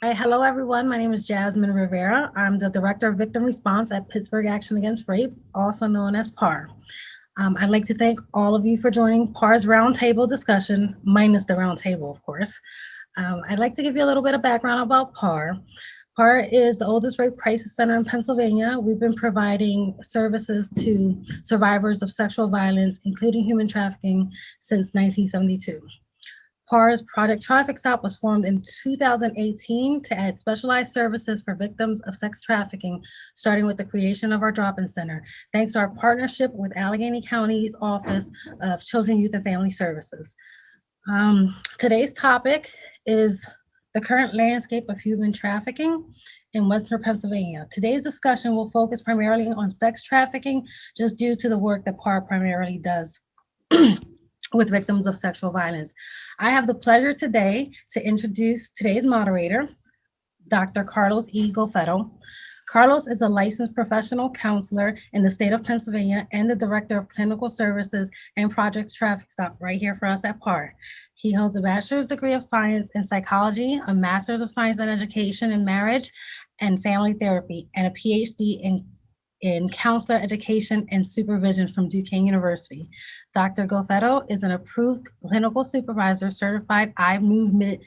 Hi, hello everyone. My name is Jasmine Rivera. I'm the Director of Victim Response at Pittsburgh Action Against Rape, also known as PAAR. I'd like to thank all of you for joining PAAR's roundtable discussion, minus the roundtable, of course. I'd like to give you a little bit of background about PAAR. PAAR is the oldest rape crisis center in Pennsylvania. We've been providing services to survivors of sexual violence, including human trafficking, since 1972. PAAR's Project Traffic Stop was formed in 2018 to add specialized services for victims of sex trafficking, starting with the creation of our drop-in center, thanks to our partnership with Allegheny County's Office of Children, Youth, and Family Services. Today's topic is the current landscape of human trafficking in Western Pennsylvania. Today's discussion will focus primarily on sex trafficking, just due to the work that PAAR primarily does with victims of sexual violence. I have the pleasure today to introduce today's moderator, Dr. Carlos E Gofetto. Carlos is a licensed professional counselor in the state of Pennsylvania and the Director of Clinical Services and Project Traffic Stop right here for us at PAAR. He holds a bachelor's degree of science in psychology, a master's of science in education in marriage and family therapy, and a Ph.D. in counselor education and supervision from Duquesne University. Dr. Golfetto is an approved clinical supervisor, certified eye movement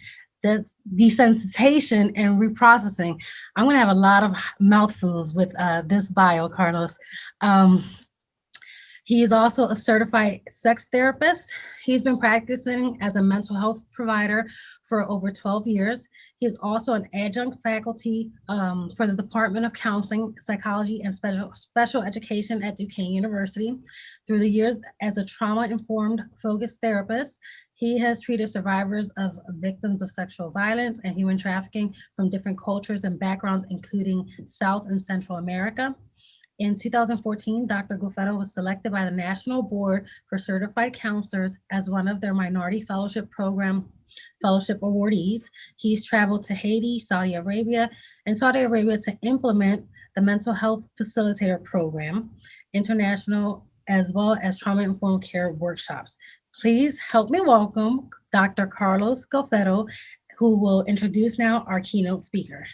desensitization and reprocessing. I'm gonna have a lot of mouthfuls with this bio, Carlos. He is also a certified sex therapist. He's been practicing as a mental health provider for over 12 years. He is also an adjunct faculty for the Department of Counseling, Psychology, and Special Education at Duquesne University. Through the years as a trauma-informed focused therapist, he has treated survivors of victims of sexual violence and human trafficking from different cultures and backgrounds, including South and Central America. In 2014, Dr. Golfetto was selected by the National Board for Certified Counselors as one of their Minority Fellowship Program fellowship awardees. He's traveled to Haiti, Saudi Arabia to implement the Mental Health Facilitator Program, international, as well as trauma-informed care workshops. Please help me welcome Dr. Carlos Golfetto, who will introduce now our keynote speaker.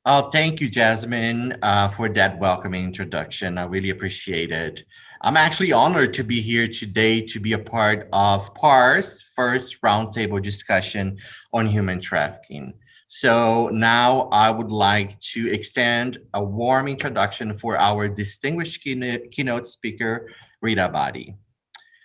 Oh, thank you, Jasmine, for that welcoming introduction. I really appreciate it. I'm actually honored to be here today to be a part of PAAR's first roundtable discussion on human trafficking. So now I would like to extend a warm introduction for our distinguished keynote speaker, Rita Abadi.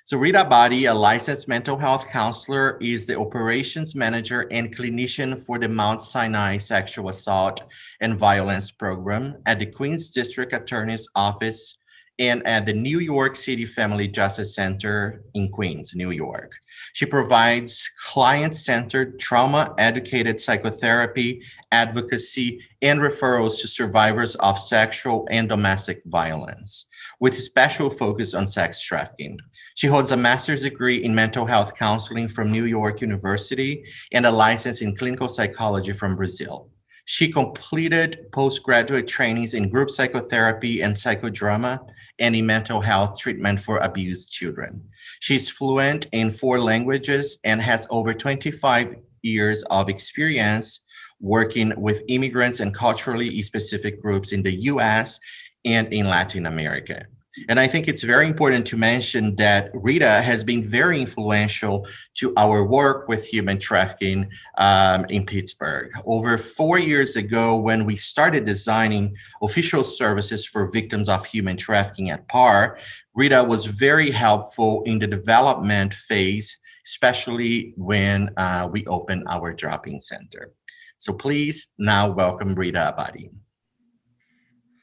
So Rita Abadi, a licensed mental health counselor, is the operations manager and clinician for the Mount Sinai Sexual Assault and Violence Program at the Queens District Attorney's Office and at the New York City Family Justice Center in Queens, New York. She provides client-centered, trauma-educated psychotherapy, advocacy, and referrals to survivors of sexual and domestic violence, with a special focus on sex trafficking. She holds a master's degree in mental health counseling from New York University and a license in clinical psychology from Brazil. She completed postgraduate trainings in group psychotherapy and psychodrama and in mental health treatment for abused children. She's fluent in 4 languages and has over 25 years of experience working with immigrants and culturally specific groups in the US and in Latin America. And I think it's very important to mention that Rita has been very influential to our work with human trafficking in Pittsburgh. Over 4 years ago, when we started designing official services for victims of human trafficking at PAAR, Rita was very helpful in the development phase, especially when we opened our drop-in center. So please now welcome Rita Abadi.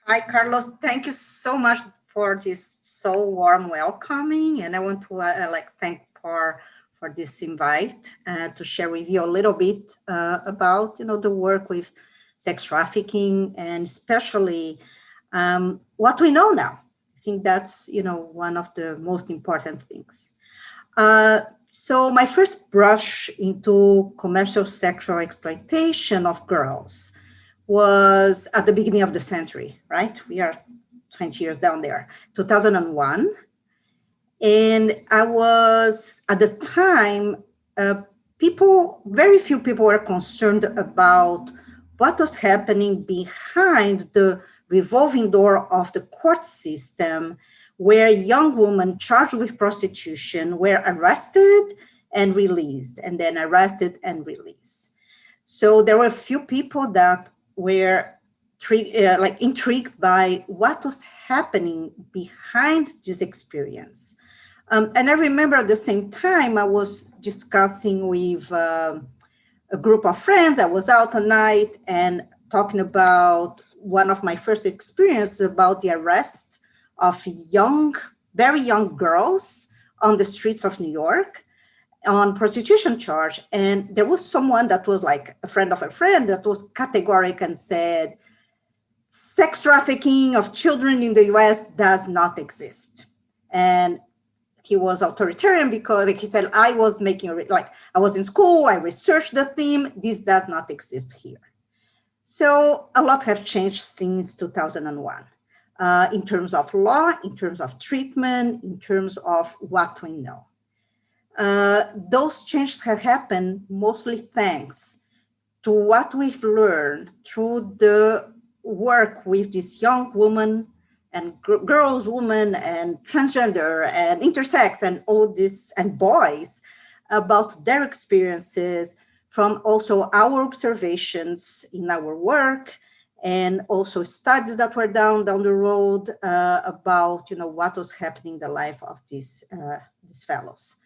Hi, Carlos. Thank you so much for this so warm welcoming, and I want to thank PAAR for this invite to share with you a little bit about the work with sex trafficking, and especially what we know now. I think that's one of the most important things. So my first brush into commercial sexual exploitation of girls was at the beginning of the century, right? We are 20 years down there, 2001. And I was, at the time, very few people were concerned about what was happening behind the revolving door of the court system, where young women charged with prostitution were arrested and released, and then arrested and released. So there were a few people that were intrigued by what was happening behind this experience. And I remember at the same time, I was discussing with a group of friends. I was out at night and talking about one of my first experiences about the arrest of very young girls on the streets of New York on prostitution charge. And there was someone that was like a friend of a friend that was categoric and said, sex trafficking of children in the US does not exist. And he was authoritarian because he said, I was I was in school, I researched the theme, this does not exist here. So a lot have changed since 2001 in terms of law, in terms of treatment, in terms of what we know. Those changes have happened mostly thanks to what we've learned through the work with these young women and girls, women, and transgender and intersex and all this, and boys, about their experiences from also our observations in our work, and also studies that were down the road about what was happening in the life of these fellows.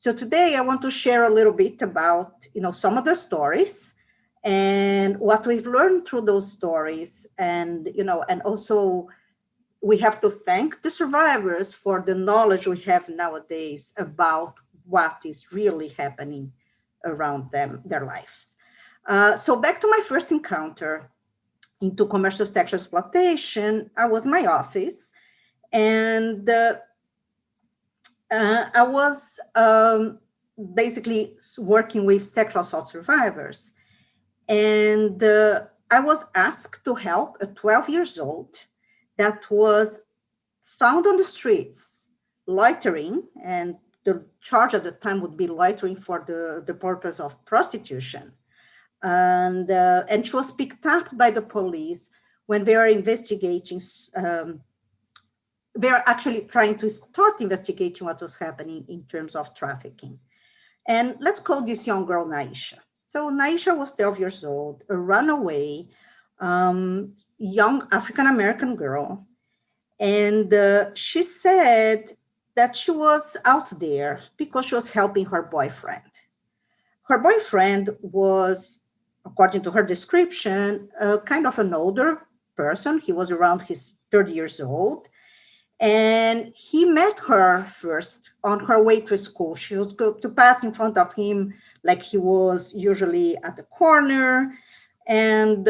So today I want to share a little bit about some of the stories and what we've learned through those stories, and and also we have to thank the survivors for the knowledge we have nowadays about what is really happening around them, their lives. So back to my first encounter into commercial sexual exploitation, I was in my office, and I was basically working with sexual assault survivors. And I was asked to help a 12 years old that was found on the streets, loitering, and the charge at the time would be loitering for the purpose of prostitution. And she was picked up by the police when they were investigating. They are actually trying to start investigating what was happening in terms of trafficking. And let's call this young girl Naisha. So Naisha was 12 years old, a runaway, young African-American girl. And she said that she was out there because she was helping her boyfriend. Her boyfriend was, according to her description, kind of an older person. He was around his 30 years old. And he met her first on her way to school. She was going to pass in front of him like he was usually at the corner. And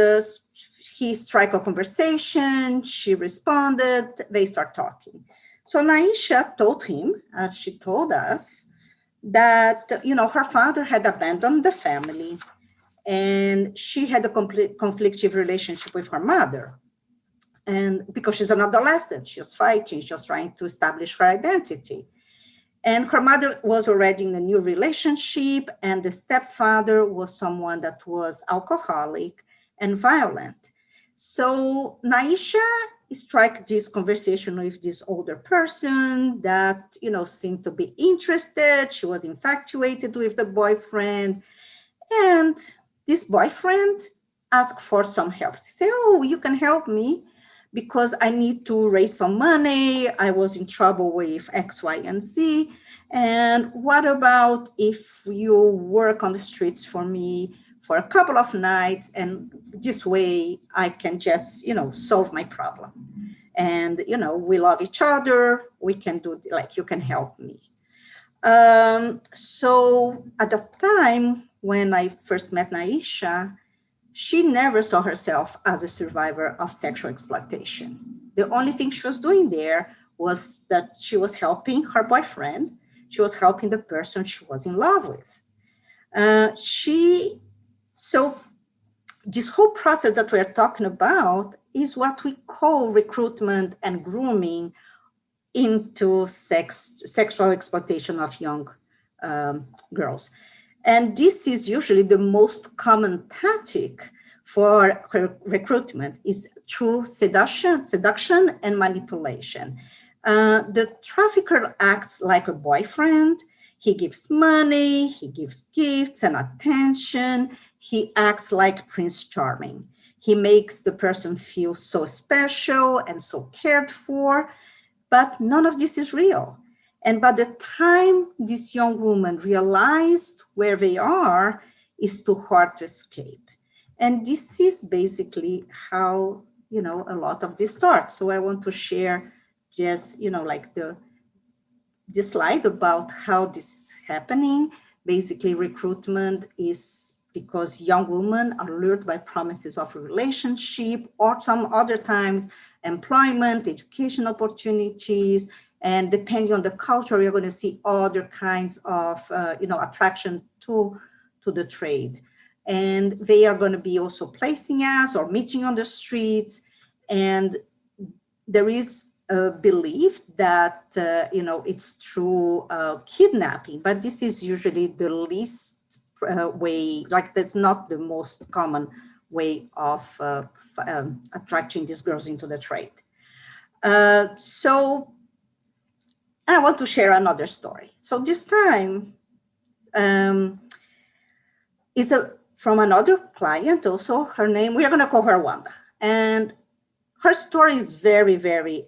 he struck a conversation. She responded. They start talking. So Naisha told him, as she told us, that her father had abandoned the family, and she had a conflictive relationship with her mother. And because she's an adolescent, she was fighting, she was trying to establish her identity. And her mother was already in a new relationship, and the stepfather was someone that was alcoholic and violent. So Naisha struck this conversation with this older person that, seemed to be interested. She was infatuated with the boyfriend. And this boyfriend asked for some help. He said, oh, you can help me because I need to raise some money. I was in trouble with X, Y, and Z. And what about if you work on the streets for me for a couple of nights, and this way I can just, solve my problem. And, we love each other. We can do, you can help me. So at the time when I first met Naisha, she never saw herself as a survivor of sexual exploitation. The only thing she was doing there was that she was helping her boyfriend. She was helping the person she was in love with. So this whole process that we're talking about is what we call recruitment and grooming into sexual exploitation of young girls. And this is usually the most common tactic for recruitment is through seduction and manipulation. The trafficker acts like a boyfriend. He gives money, he gives gifts and attention. He acts like Prince Charming. He makes the person feel so special and so cared for, but none of this is real. And by the time this young woman realized where they are, it's too hard to escape. And this is basically how, a lot of this starts. So I want to share just, this slide about how this is happening. Basically, recruitment is because young women are lured by promises of a relationship or some other times employment, education opportunities, and depending on the culture, you're going to see other kinds of, attraction to the trade. And they are going to be also placing us or meeting on the streets. And there is a belief that, it's through kidnapping, but this is usually the least way, that's not the most common way of attracting these girls into the trade. So I want to share another story. So this time is from another client also. Her name, we are going to call her Wanda. And her story is very, very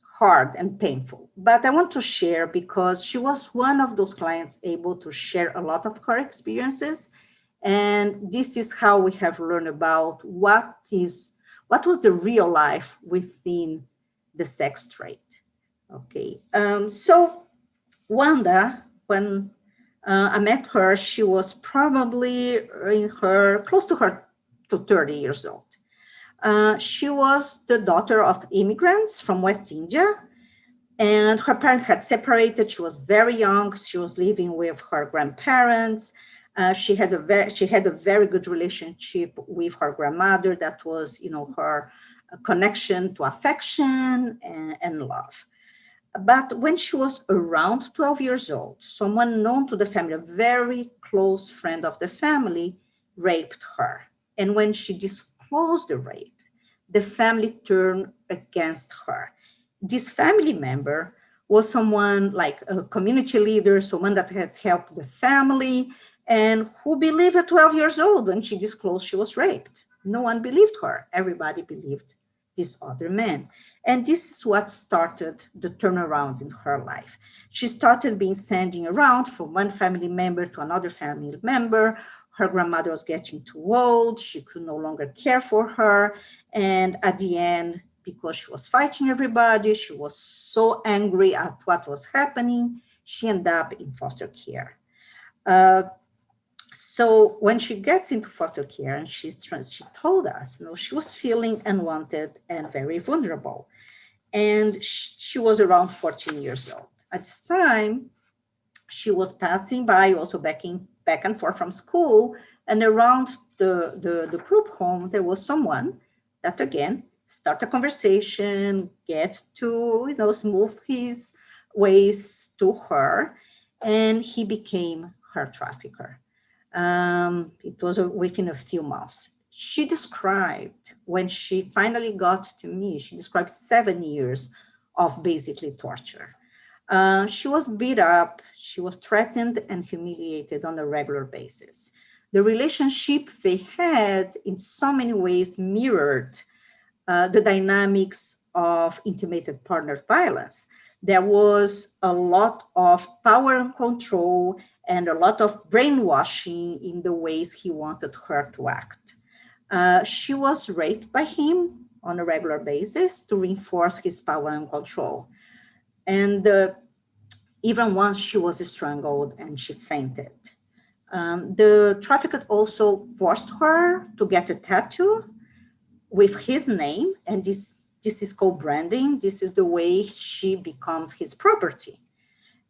hard and painful. But I want to share because she was one of those clients able to share a lot of her experiences. And this is how we have learned about what was the real life within the sex trade. Okay, so Wanda, when I met her, she was probably close to 30 years old. She was the daughter of immigrants from West India, and her parents had separated. She was very young. She was living with her grandparents. She had a very good relationship with her grandmother. That was, her connection to affection and love. But when she was around 12 years old, someone known to the family, a very close friend of the family, raped her. And when she disclosed the rape, the family turned against her. This family member was someone like a community leader, someone that had helped the family, and who believed at 12 years old when she disclosed she was raped. No one believed her. Everybody believed this other man. And this is what started the turnaround in her life. She started being sending around from one family member to another family member. Her grandmother was getting too old. She could no longer care for her. And at the end, because she was fighting everybody, she was so angry at what was happening, she ended up in foster care. So when she gets into foster care, and she told us, she was feeling unwanted and very vulnerable. And she was around 14 years old. At this time, she was passing by, also back and forth from school, and around the group home, there was someone that, again, start a conversation, get to, smooth his ways to her, and he became her trafficker. It was within a few months. She described, when she finally got to me, she described 7 years of basically torture. She was beat up, she was threatened and humiliated on a regular basis. The relationship they had in so many ways mirrored the dynamics of intimated partner violence. There was a lot of power and control and a lot of brainwashing in the ways he wanted her to act. She was raped by him on a regular basis to reinforce his power and control. And even once she was strangled and she fainted. The trafficker also forced her to get a tattoo with his name, and this is called branding. This is the way she becomes his property.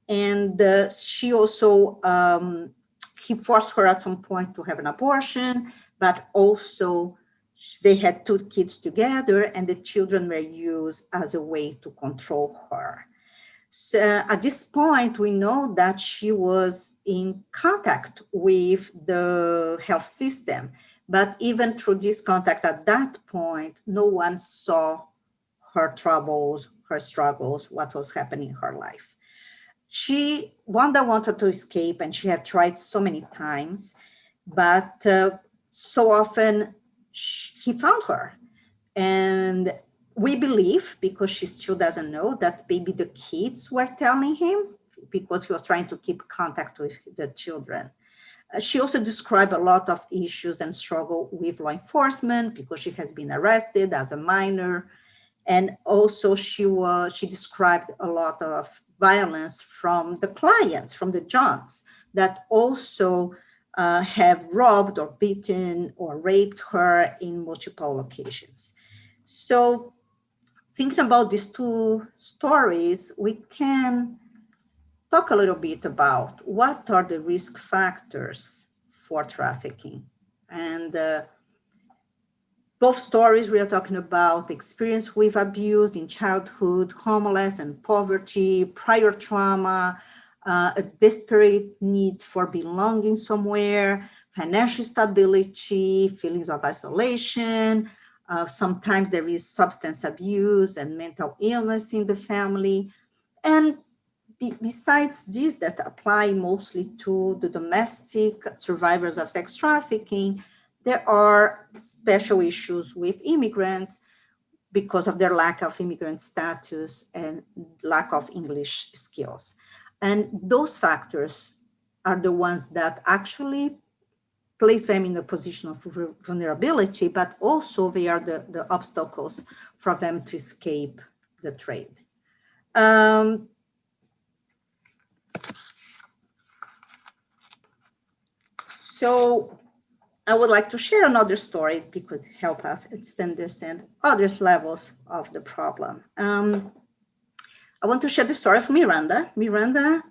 And she also, he forced her at some point to have an abortion, but also they had 2 kids together, and the children were used as a way to control her. So at this point, we know that she was in contact with the health system, but even through this contact at that point, no one saw her troubles, her struggles, what was happening in her life. Wanda wanted to escape, and she had tried so many times, but so often he found her. And we believe, because she still doesn't know, that maybe the kids were telling him, because he was trying to keep contact with the children. She also described a lot of issues and struggle with law enforcement because she has been arrested as a minor. And also she described a lot of violence from the clients, from the Johns, that also have robbed or beaten or raped her in multiple occasions. So thinking about these two stories, we can talk a little bit about what are the risk factors for trafficking. And both stories, we are talking about experience with abuse in childhood, homeless and poverty, prior trauma, a desperate need for belonging somewhere, financial stability, feelings of isolation. Sometimes there is substance abuse and mental illness in the family. And besides this, that apply mostly to the domestic survivors of sex trafficking, there are special issues with immigrants because of their lack of immigrant status and lack of English skills. And those factors are the ones that actually place them in a position of vulnerability, but also they are the obstacles for them to escape the trade. So I would like to share another story. It could help us understand other levels of the problem. I want to share the story of Miranda. Miranda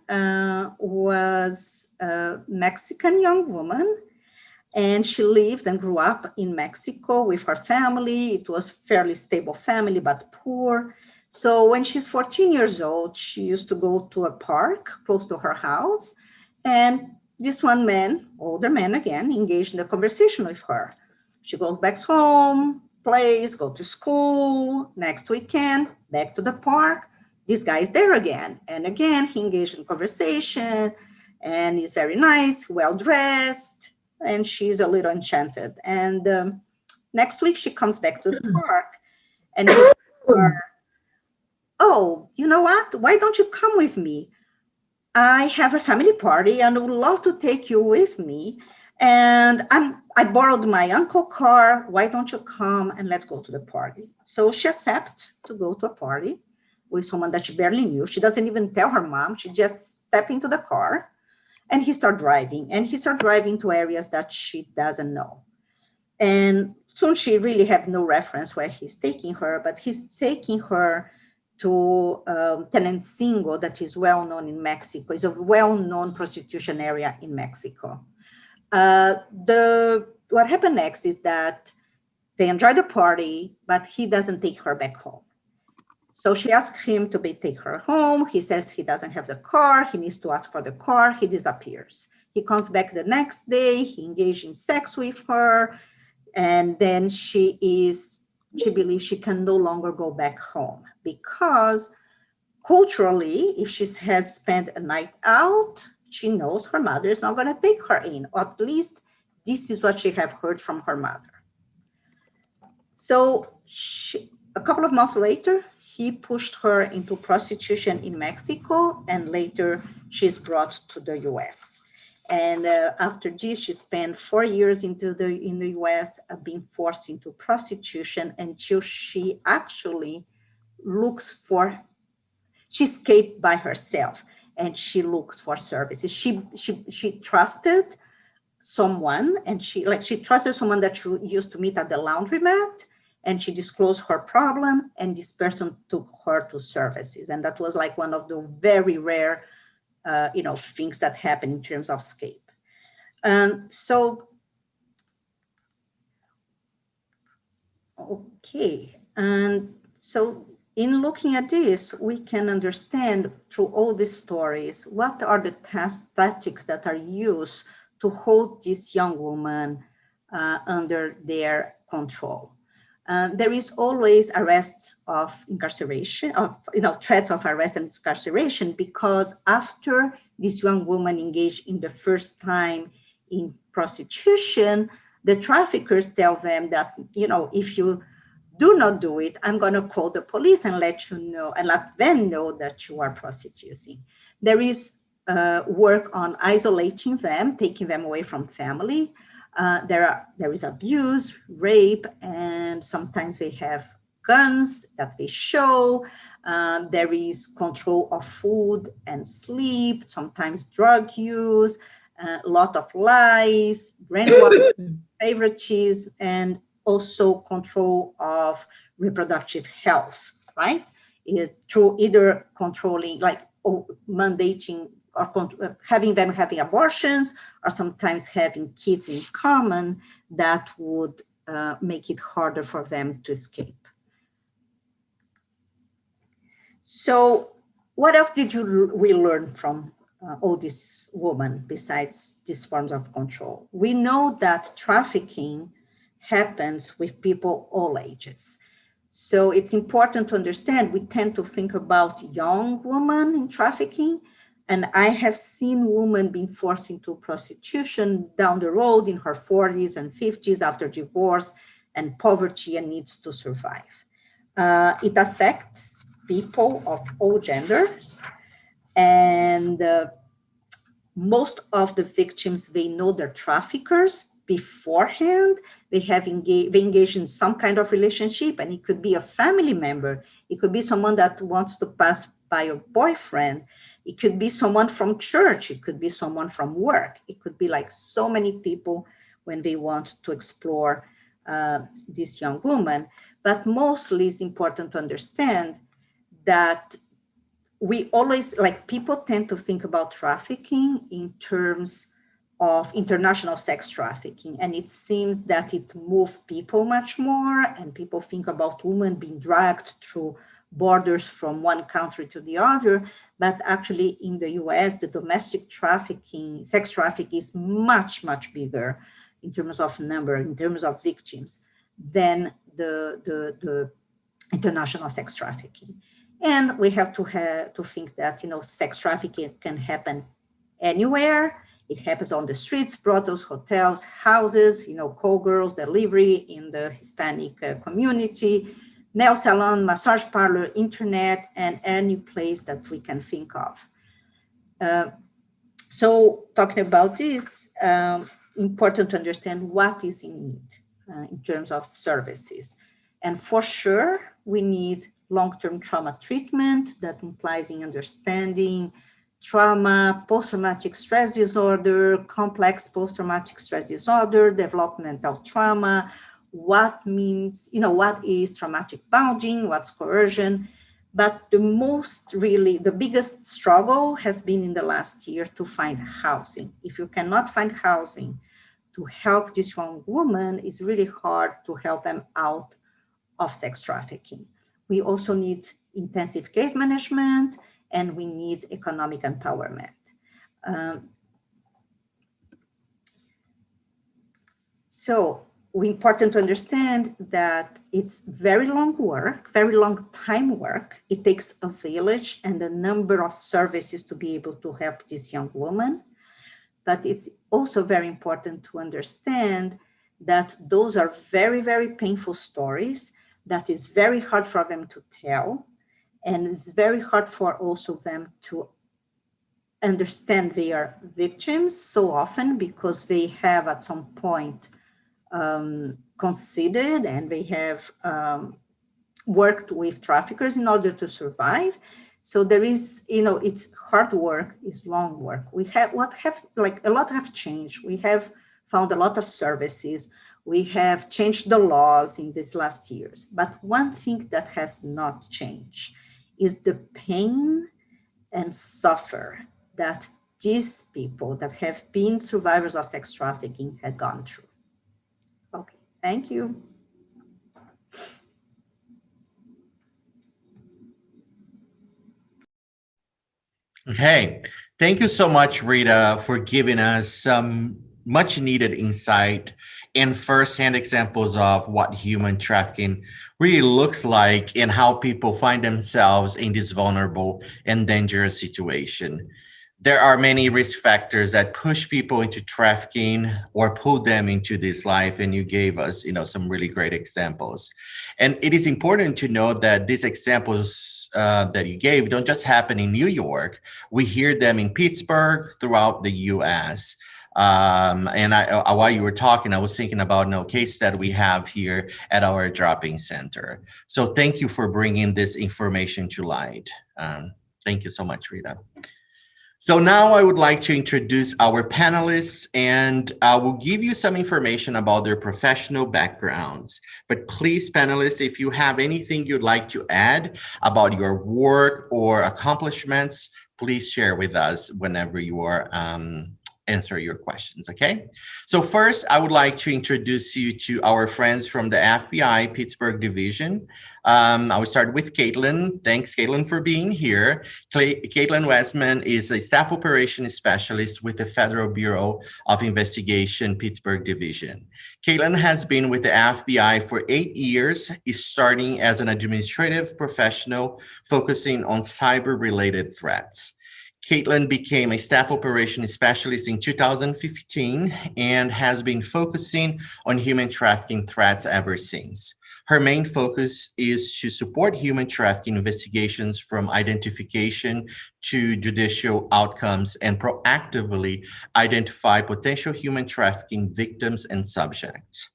was a Mexican young woman, and she lived and grew up in Mexico with her family. It was fairly stable family, but poor. So when she's 14 years old, she used to go to a park close to her house, and this one man, older man again, engaged in a conversation with her. She goes back home, plays, go to school, next weekend, back to the park. This guy is there again. And again, he engaged in conversation, and he's very nice, well-dressed, and she's a little enchanted. And next week, she comes back to the park, and he tells her, oh, you know what? Why don't you come with me? I have a family party and would love to take you with me. And I borrowed my uncle's car. Why don't you come and let's go to the party? So she accepts to go to a party with someone that she barely knew. She doesn't even tell her mom. She just steps into the car and he starts driving. And he starts driving to areas that she doesn't know. And soon she really had no reference where he's taking her, but he's taking her to Tenancingo, that is well known in Mexico. It's a well-known prostitution area in Mexico. What happened next is that they enjoy the party, but he doesn't take her back home. So she asks him to take her home. He says he doesn't have the car. He needs to ask for the car. He disappears. He comes back the next day. He engages in sex with her. And then she believes she can no longer go back home because culturally, if she has spent a night out, she knows her mother is not going to take her in, or at least this is what she have heard from her mother. So a couple of months later, he pushed her into prostitution in Mexico, and later she's brought to the US. And after this, she spent 4 years in the US being forced into prostitution until she actually she escaped by herself and she looks for services. She trusted someone, and she trusted someone that she used to meet at the laundromat, and she disclosed her problem, and this person took her to services. And that was like one of the very rare things that happen in terms of escape. Okay. And so in looking at this, we can understand through all these stories, what are the tactics that are used to hold this young woman under their control. There is always arrest of incarceration, threats of arrest and incarceration, because after this young woman engaged in the first time in prostitution, the traffickers tell them that, if you do not do it, I'm going to call the police and let them know that you are prostituting. There is work on isolating them, taking them away from family. There is abuse, rape, and sometimes they have guns that they show. There is control of food and sleep, sometimes drug use, a lot of lies, brainwashing, favoritism, and also control of reproductive health, right? Through either controlling, like mandating or having them having abortions, or sometimes having kids in common that would make it harder for them to escape. So what else did we learn from all these women besides these forms of control? We know that trafficking happens with people all ages. So it's important to understand, we tend to think about young women in trafficking, and I have seen women being forced into prostitution down the road in her 40s and 50s after divorce and poverty and needs to survive. It affects people of all genders, and most of the victims, they know their traffickers beforehand. They engage in some kind of relationship, and it could be a family member. It could be someone that wants to pass by your boyfriend. It could be someone from church. It could be someone from work. It could be like so many people when they want to explore this young woman. But mostly it's important to understand that we always, people tend to think about trafficking in terms of international sex trafficking. And it seems that it moves people much more, and people think about women being dragged through borders from one country to the other. But actually in the US, the domestic trafficking, sex trafficking is much, much bigger in terms of number, in terms of victims, than the international sex trafficking. And we have to think that, sex trafficking can happen anywhere. It happens on the streets, brothels, hotels, houses, call girls, delivery in the Hispanic community, nail salon, massage parlor, internet, and any place that we can think of. So talking about this, important to understand what is in need in terms of services. And for sure, we need long-term trauma treatment that implies in understanding trauma, post-traumatic stress disorder, complex post-traumatic stress disorder, developmental trauma, what means, what is traumatic bonding, what's coercion. But the biggest struggle has been in the last year to find housing. If you cannot find housing to help this young woman, it's really hard to help them out of sex trafficking. We also need intensive case management, and we need economic empowerment. So it's important to understand that it's very long work, very long time work. It takes a village and a number of services to be able to help this young woman. But it's also very important to understand that those are very, very painful stories that is very hard for them to tell. And it's very hard for also them to understand they are victims so often, because they have at some point considered and they have worked with traffickers in order to survive. So there is, it's hard work, it's long work. A lot have changed. We have found a lot of services. We have changed the laws in these last years. But one thing that has not changed is the pain and suffer that these people that have been survivors of sex trafficking had gone through. Okay, thank you. Okay, thank you so much, Rita, for giving us some much needed insight and firsthand examples of what human trafficking really looks like and how people find themselves in this vulnerable and dangerous situation. There are many risk factors that push people into trafficking or pull them into this life, and you gave us, some really great examples. And it is important to note that these examples that you gave don't just happen in New York. We hear them in Pittsburgh, throughout the U.S. And while you were talking, I was thinking about case that we have here at our dropping center. So thank you for bringing this information to light. Thank you so much, Rita. So now I would like to introduce our panelists, and I will give you some information about their professional backgrounds. But please, panelists, if you have anything you'd like to add about your work or accomplishments, please share with us whenever you are answer your questions, okay? So first, I would like to introduce you to our friends from the FBI Pittsburgh Division. I will start with Caitlin. Thanks, Caitlin, for being here. Caitlin Westman is a staff operations specialist with the Federal Bureau of Investigation Pittsburgh Division. Caitlin has been with the FBI for 8 years, starting as an administrative professional focusing on cyber-related threats. Caitlin became a staff operations specialist in 2015 and has been focusing on human trafficking threats ever since. Her main focus is to support human trafficking investigations from identification to judicial outcomes and proactively identify potential human trafficking victims and subjects.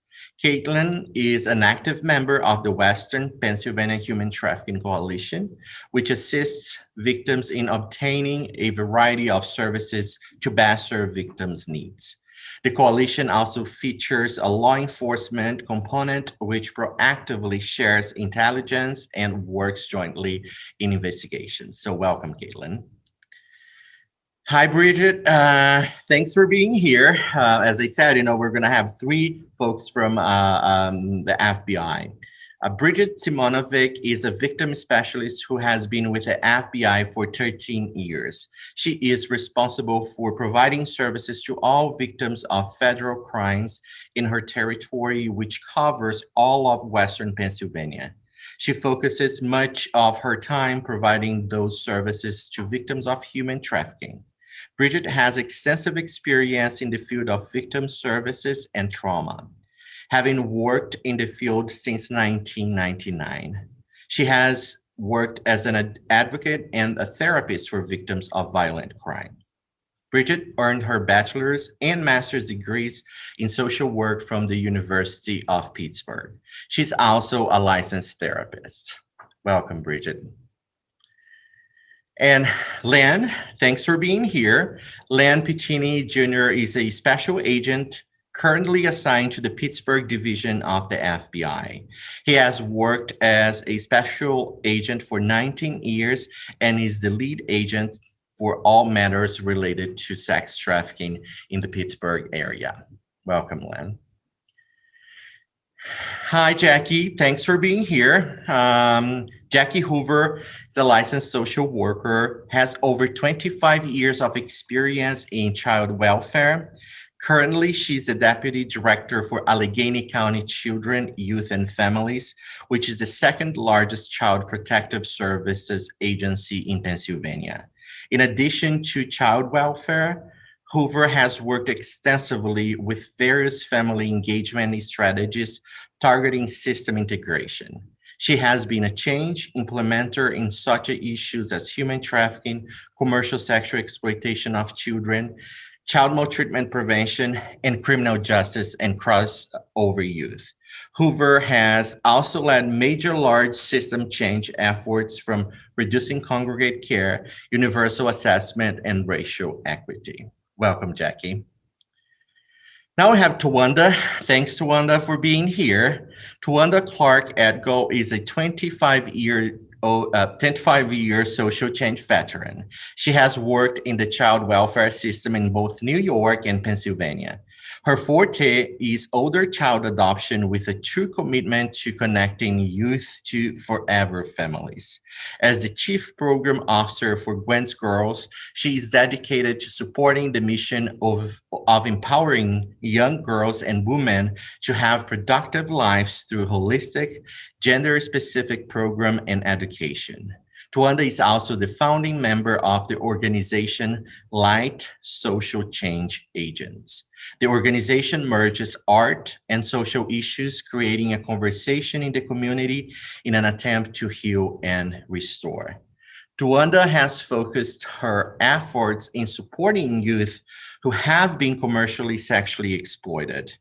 Caitlin is an active member of the Western Pennsylvania Human Trafficking Coalition, which assists victims in obtaining a variety of services to best serve victims' needs. The coalition also features a law enforcement component which proactively shares intelligence and works jointly in investigations. So welcome, Caitlin. Hi, Bridget. Thanks for being here. As I said, we're going to have 3 folks from the FBI. Bridget Simonovic is a victim specialist who has been with the FBI for 13 years. She is responsible for providing services to all victims of federal crimes in her territory, which covers all of Western Pennsylvania. She focuses much of her time providing those services to victims of human trafficking. Bridget has extensive experience in the field of victim services and trauma, having worked in the field since 1999. She has worked as an advocate and a therapist for victims of violent crime. Bridget earned her bachelor's and master's degrees in social work from the University of Pittsburgh. She's also a licensed therapist. Welcome, Bridget. And Len, thanks for being here. Len Piccini Jr. is a special agent currently assigned to the Pittsburgh Division of the FBI. He has worked as a special agent for 19 years and is the lead agent for all matters related to sex trafficking in the Pittsburgh area. Welcome, Len. Hi, Jacki. Thanks for being here. Jacki Hoover is a licensed social worker, has over 25 years of experience in child welfare. Currently, she's the Deputy Director for Allegheny County Children, Youth, and Families, which is the 2nd largest child protective services agency in Pennsylvania. In addition to child welfare, Hoover has worked extensively with various family engagement strategies targeting system integration. She has been a change implementer in such issues as human trafficking, commercial sexual exploitation of children, child maltreatment prevention, and criminal justice and crossover youth. Hoover has also led major large system change efforts from reducing congregate care, universal assessment, and racial equity. Welcome, Jacki. Now we have Tuanda. Thanks, Tuanda, for being here. Tuanda Clarke Edgo is a 25-year social change veteran. She has worked in the child welfare system in both New York and Pennsylvania. Her forte is older child adoption with a true commitment to connecting youth to forever families. As the Chief Program Officer for Gwen's Girls, she is dedicated to supporting the mission of empowering young girls and women to have productive lives through holistic, gender-specific program and education. Tuanda is also the founding member of the organization Light Social Change Agents. The organization merges art and social issues, creating a conversation in the community in an attempt to heal and restore. Tuanda has focused her efforts in supporting youth who have been commercially sexually exploited,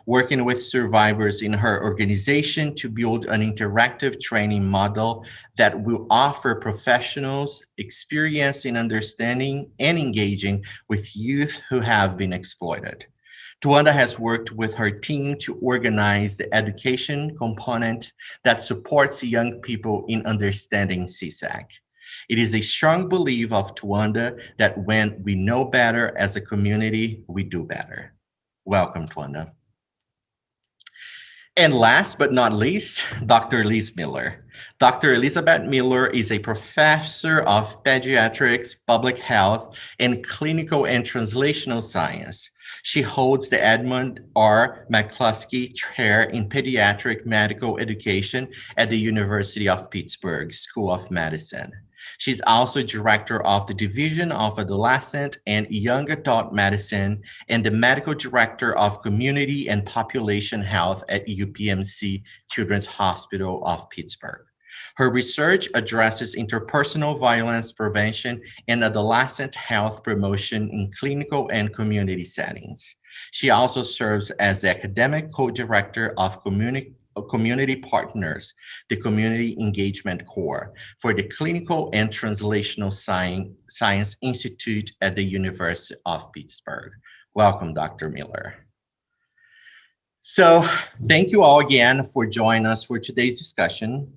working with survivors in her organization to build an interactive training model that will offer professionals experience in understanding and engaging with youth who have been exploited. Tuanda has worked with her team to organize the education component that supports young people in understanding CSAC. It is a strong belief of Tuanda that when we know better as a community, we do better. Welcome, Tuanda. And last but not least, Dr. Elise Miller. Dr. Elizabeth Miller is a professor of pediatrics, public health, and clinical and translational science. She holds the Edmund R. McCluskey Chair in Pediatric Medical Education at the University of Pittsburgh School of Medicine. She's also director of the Division of Adolescent and Young Adult Medicine and the medical director of Community and Population Health at UPMC Children's Hospital of Pittsburgh. Her research addresses interpersonal violence prevention and adolescent health promotion in clinical and community settings. She also serves as the academic co-director of Community Partners, the Community Engagement Core, for the Clinical and Translational Science Institute at the University of Pittsburgh. Welcome, Dr. Miller. So thank you all again for joining us for today's discussion.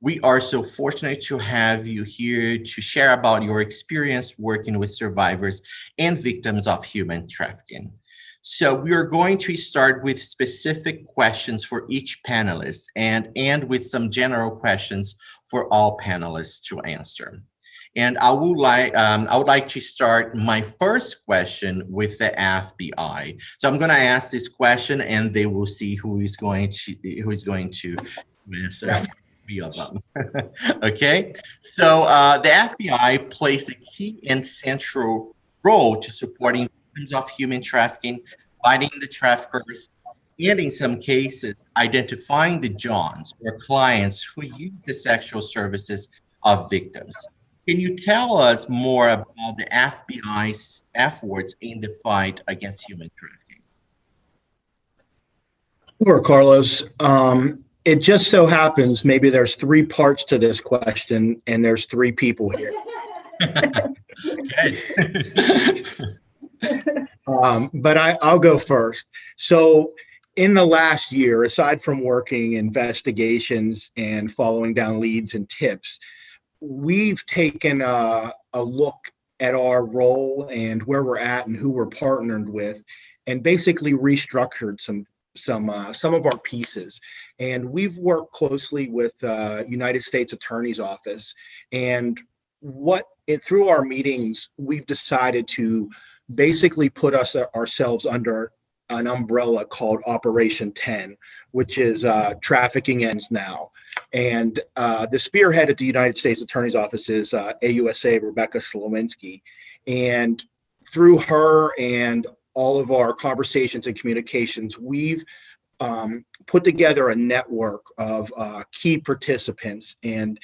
We are so fortunate to have you here to share about your experience working with survivors and victims of human trafficking. So we are going to start with specific questions for each panelist and end with some general questions for all panelists to answer. And I would like to start my first question with the FBI. So I'm going to ask this question, and they will see who is going to answer. Of them. Okay, so the FBI plays a key and central role to supporting victims of human trafficking, fighting the traffickers, and in some cases, identifying the Johns or clients who use the sexual services of victims. Can you tell us more about the FBI's efforts in the fight against human trafficking? Sure, Carlos. It just so happens maybe there's three parts to this question, and there's three people here. But I'll go first. So in the last year, aside from working investigations and following down leads and tips, we've taken a look at our role and where we're at and who we're partnered with, and basically restructured some of our pieces. And we've worked closely with United States Attorney's Office, and through our meetings, we've decided to basically put ourselves under an umbrella called Operation 10, which is Trafficking Ends Now. And the spearhead at the United States Attorney's Office is AUSA Rebecca Slowinski. And through her and all of our conversations and communications, we've put together a network of key participants and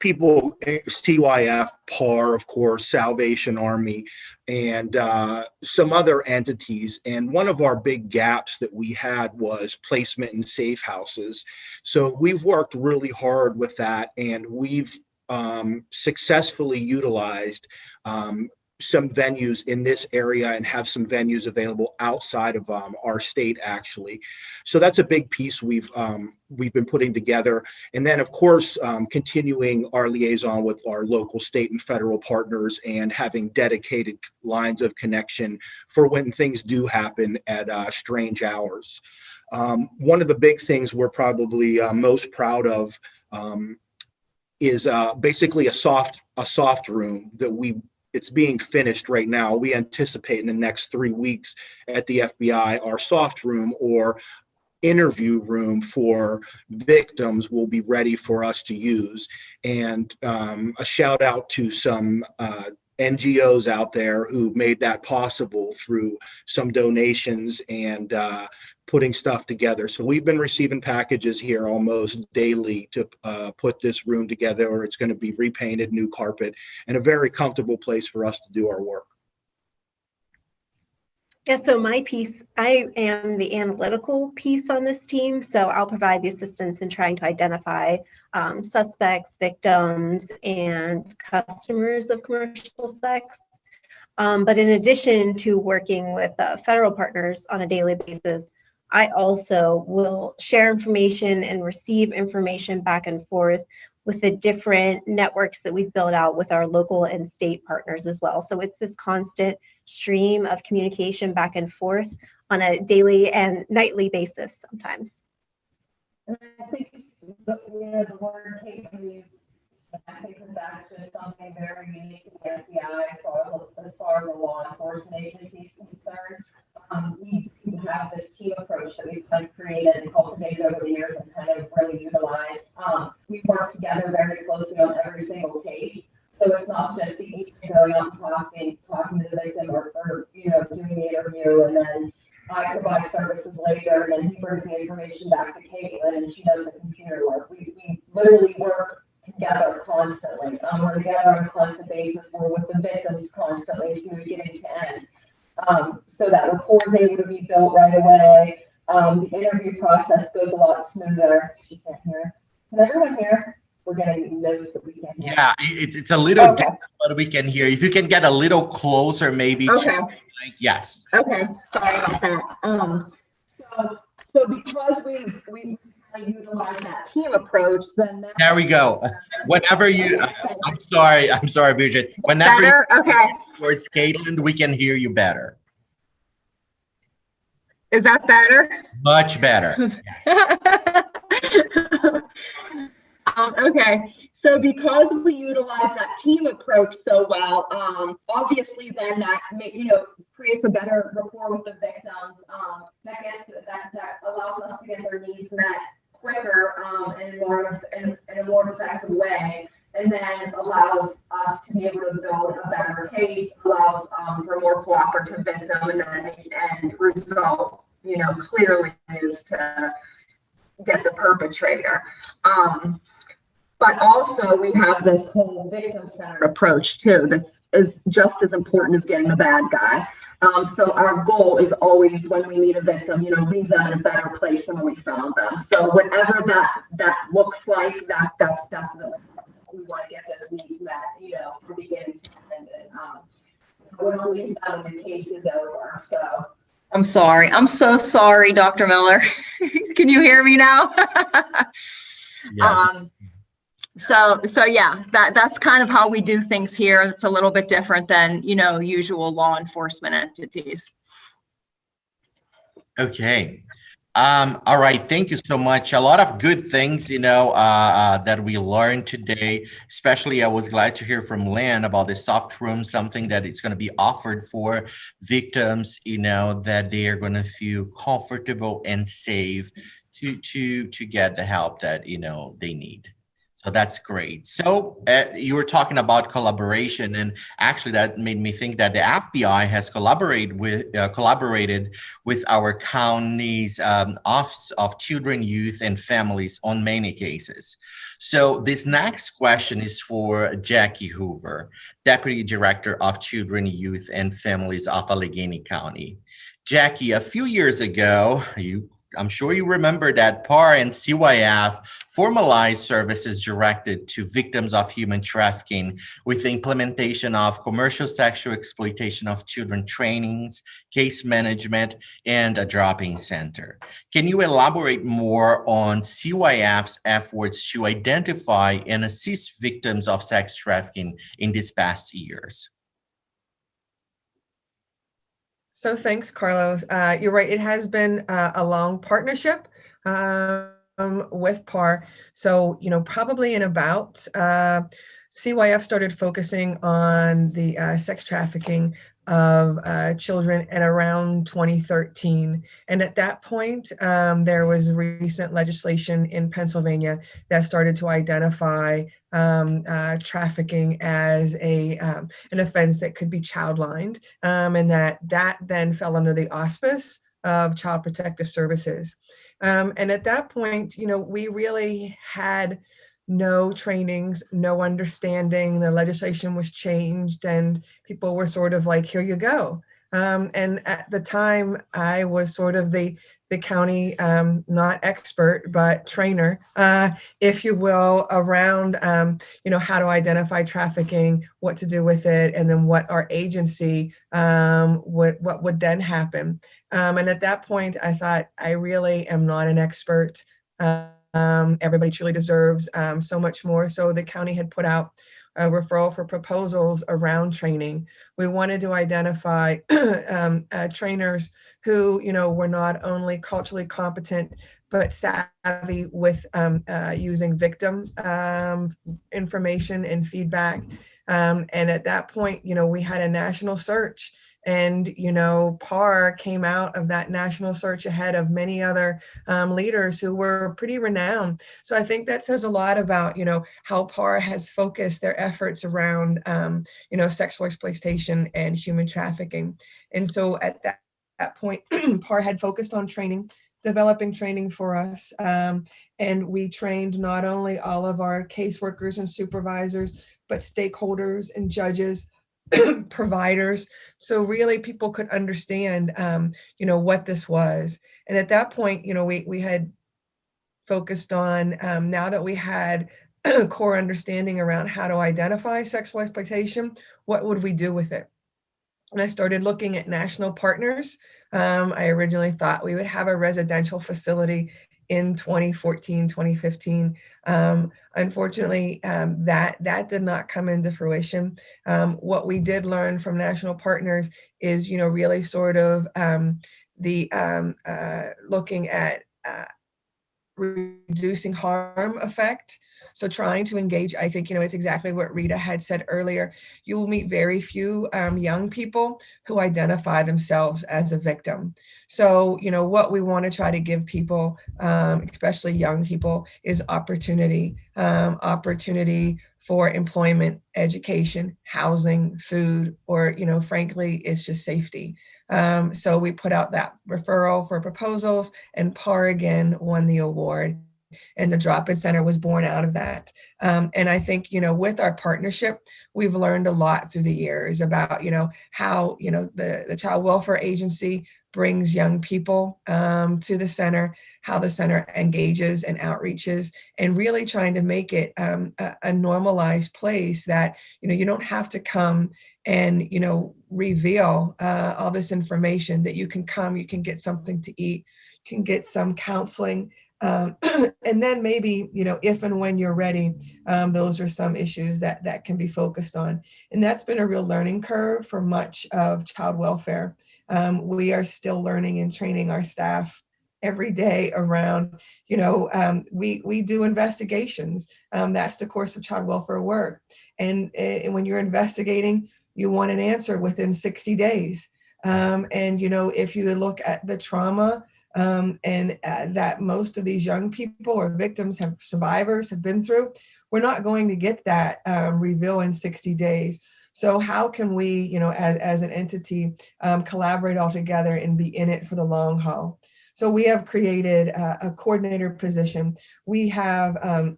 people, CYF, PAAR, of course, Salvation Army, and some other entities. And one of our big gaps that we had was placement in safe houses. So we've worked really hard with that, and we've successfully utilized some venues in this area and have some venues available outside of our state, actually. So that's a big piece we've been putting together. And then, of course, continuing our liaison with our local, state, and federal partners and having dedicated lines of connection for when things do happen at strange hours. One of the big things we're probably most proud of is basically a soft room that it's being finished right now. We anticipate in the next 3 weeks at the FBI, our soft room or interview room for victims will be ready for us to use. And a shout out to some NGOs out there who made that possible through some donations and putting stuff together. So we've been receiving packages here almost daily to put this room together, or it's going to be repainted, new carpet, and a very comfortable place for us to do our work. Yeah, so my piece, I am the analytical piece on this team, so I'll provide the assistance in trying to identify suspects, victims, and customers of commercial sex. But in addition to working with federal partners on a daily basis, I also will share information and receive information back and forth with the different networks that we've built out with our local and state partners as well. So it's this constant stream of communication back and forth on a daily and nightly basis sometimes. And I think the word Kate used, I think that's just something very unique to the FBI as far as the law enforcement agency is concerned. We do have this team approach that we've kind of created and cultivated over the years and kind of really utilized. We work together very closely on every single case. So it's not just the agent going out and talking to the victim or doing the interview, and then I provide services later, and then he brings the information back to Caitlin and she does the computer work. We literally work together constantly. We're together on a constant basis. We're with the victims constantly from beginning to end. So that rapport is able to be built right away. The interview process goes a lot smoother. She can't hear. Can everyone hear? We're getting notes that we can't hear. Yeah, it's a little different, but we can hear. If you can get a little closer, maybe. Okay. Yes. Okay. Sorry about that. So because we utilize that team approach, then there we go. Whenever you, I'm sorry, Bridget. Whenever better? Okay. Towards Caitlin, we can hear you better. Is that better? Much better. Okay, so because we utilize that team approach so well, obviously then that creates a better rapport with the victims. That allows us to get their needs met quicker and in a more effective way, and then allows us to be able to build a better case, allows for a more cooperative victim, and then the end result, clearly is to get the perpetrator. But also we have this whole victim-centered approach too that is just as important as getting the bad guy. So our goal is always, when we meet a victim, leave them in a better place than when we found them. So whatever that looks like, that's definitely, we want to get those needs met, from beginning to end. We don't leave that when the case is over. So I'm sorry. I'm so sorry, Dr. Miller. Can you hear me now? Yeah. So yeah, that's kind of how we do things here. It's a little bit different than, usual law enforcement entities. Okay. All right. Thank you so much. A lot of good things, that we learned today. Especially, I was glad to hear from Lynn about the soft room, something that it's going to be offered for victims, that they are going to feel comfortable and safe to get the help that, they need. So that's great. So you were talking about collaboration, and actually that made me think that the FBI has collaborated with our county's Office of Children, Youth, and Families on many cases. So this next question is for Jacki Hoover, Deputy Director of Children, Youth, and Families of Allegheny County. Jacki, a few years ago, you I'm sure you remember that PAAR and CYF formalized services directed to victims of human trafficking with the implementation of commercial sexual exploitation of children trainings, case management, and a drop-in center. Can you elaborate more on CYF's efforts to identify and assist victims of sex trafficking in these past years? So thanks, Carlos. You're right. It has been a long partnership with PAAR. So, probably in about CYF started focusing on the sex trafficking of children in around 2013. And at that point, there was recent legislation in Pennsylvania that started to identify trafficking as an offense that could be child-lined, and that then fell under the auspice of Child Protective Services. And at that point, we really had no trainings, no understanding. The legislation was changed and people were sort of like, here you go. And at the time, I was sort of the county, not expert, but trainer, if you will, around, how to identify trafficking, what to do with it, and then what our agency, what would then happen. And at that point, I thought, I really am not an expert. Everybody truly deserves so much more. So the county had put out a referral for proposals around training. We wanted to identify trainers who, were not only culturally competent, but savvy with using victim information and feedback. And at that point, we had a national search, and, PAAR came out of that national search ahead of many other leaders who were pretty renowned. So I think that says a lot about, how PAAR has focused their efforts around, sexual exploitation and human trafficking. And so at that point, PAAR had focused on training, developing training for us. And we trained not only all of our caseworkers and supervisors, but stakeholders and judges, providers. So really people could understand, what this was. And at that point, we had focused on, now that we had a core understanding around how to identify sexual exploitation, what would we do with it? And I started looking at national partners. I originally thought we would have a residential facility in 2014, 2015. Unfortunately, that did not come into fruition. What we did learn from national partners is, really sort of looking at reducing harm effect. So trying to engage, I think, it's exactly what Rita had said earlier. You will meet very few young people who identify themselves as a victim. So, what we want to try to give people, especially young people, is opportunity for employment, education, housing, food, or, frankly, it's just safety. So we put out that referral for proposals, and PAAR again won the award. And the drop-in center was born out of that. And I think, with our partnership, we've learned a lot through the years about, how, the Child Welfare Agency brings young people to the center, how the center engages and outreaches, and really trying to make it a normalized place that, you don't have to come and, reveal all this information, that you can come, you can get something to eat, you can get some counseling. And then maybe, if and when you're ready, those are some issues that can be focused on. And that's been a real learning curve for much of child welfare. We are still learning and training our staff every day around, we do investigations. That's the course of child welfare work. And when you're investigating, you want an answer within 60 days. And, if you look at the trauma and that most of these young people or victims survivors have been through, we're not going to get that reveal in 60 days. So how can we, as an entity, collaborate all together and be in it for the long haul? So we have created a coordinator position. We have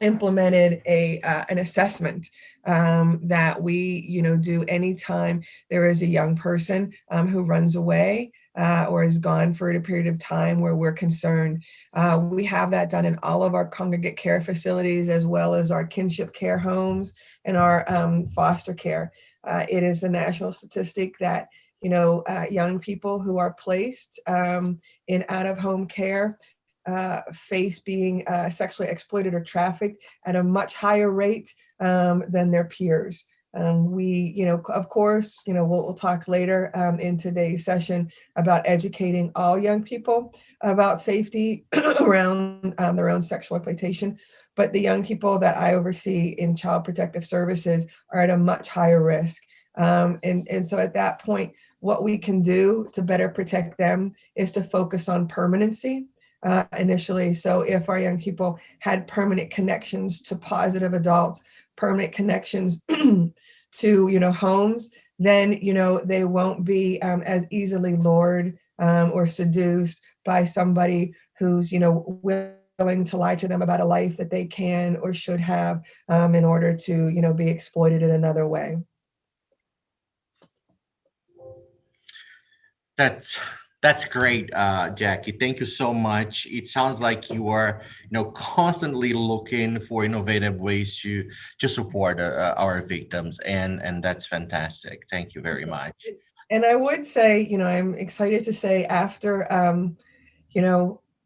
implemented an assessment that we do anytime there is a young person who runs away. or is gone for a period of time where we're concerned. We have that done in all of our congregate care facilities, as well as our kinship care homes and our foster care. It is a national statistic that, young people who are placed in out-of-home care face being sexually exploited or trafficked at a much higher rate than their peers. Of course, we'll talk later in today's session about educating all young people about safety around their own sexual exploitation. But the young people that I oversee in Child Protective Services are at a much higher risk. And so at that point, what we can do to better protect them is to focus on permanency initially. So if our young people had permanent connections to positive adults, permanent connections to, homes, then, they won't be as easily lured or seduced by somebody who's, willing to lie to them about a life that they can or should have in order to, be exploited in another way. That's great, Jacki. Thank you so much. It sounds like you are, constantly looking for innovative ways to support our victims, and that's fantastic. Thank you very much. And I would say, I'm excited to say after,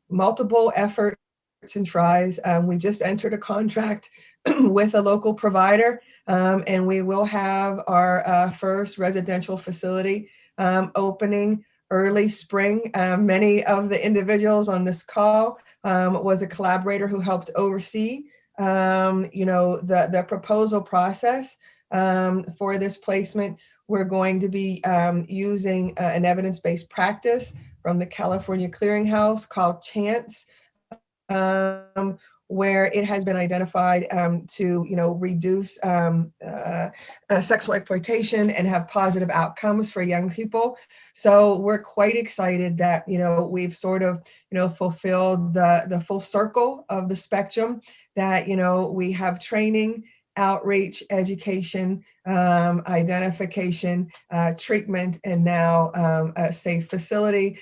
multiple efforts and tries, we just entered a contract with a local provider, and we will have our first residential facility opening early spring. Many of the individuals on this call was a collaborator who helped oversee, the proposal process for this placement. We're going to be using an evidence-based practice from the California Clearinghouse called CHANCE, where it has been identified to, reduce sexual exploitation and have positive outcomes for young people. So we're quite excited that, we've sort of, fulfilled the full circle of the spectrum, that, we have training, outreach, education, identification, treatment, and now a safe facility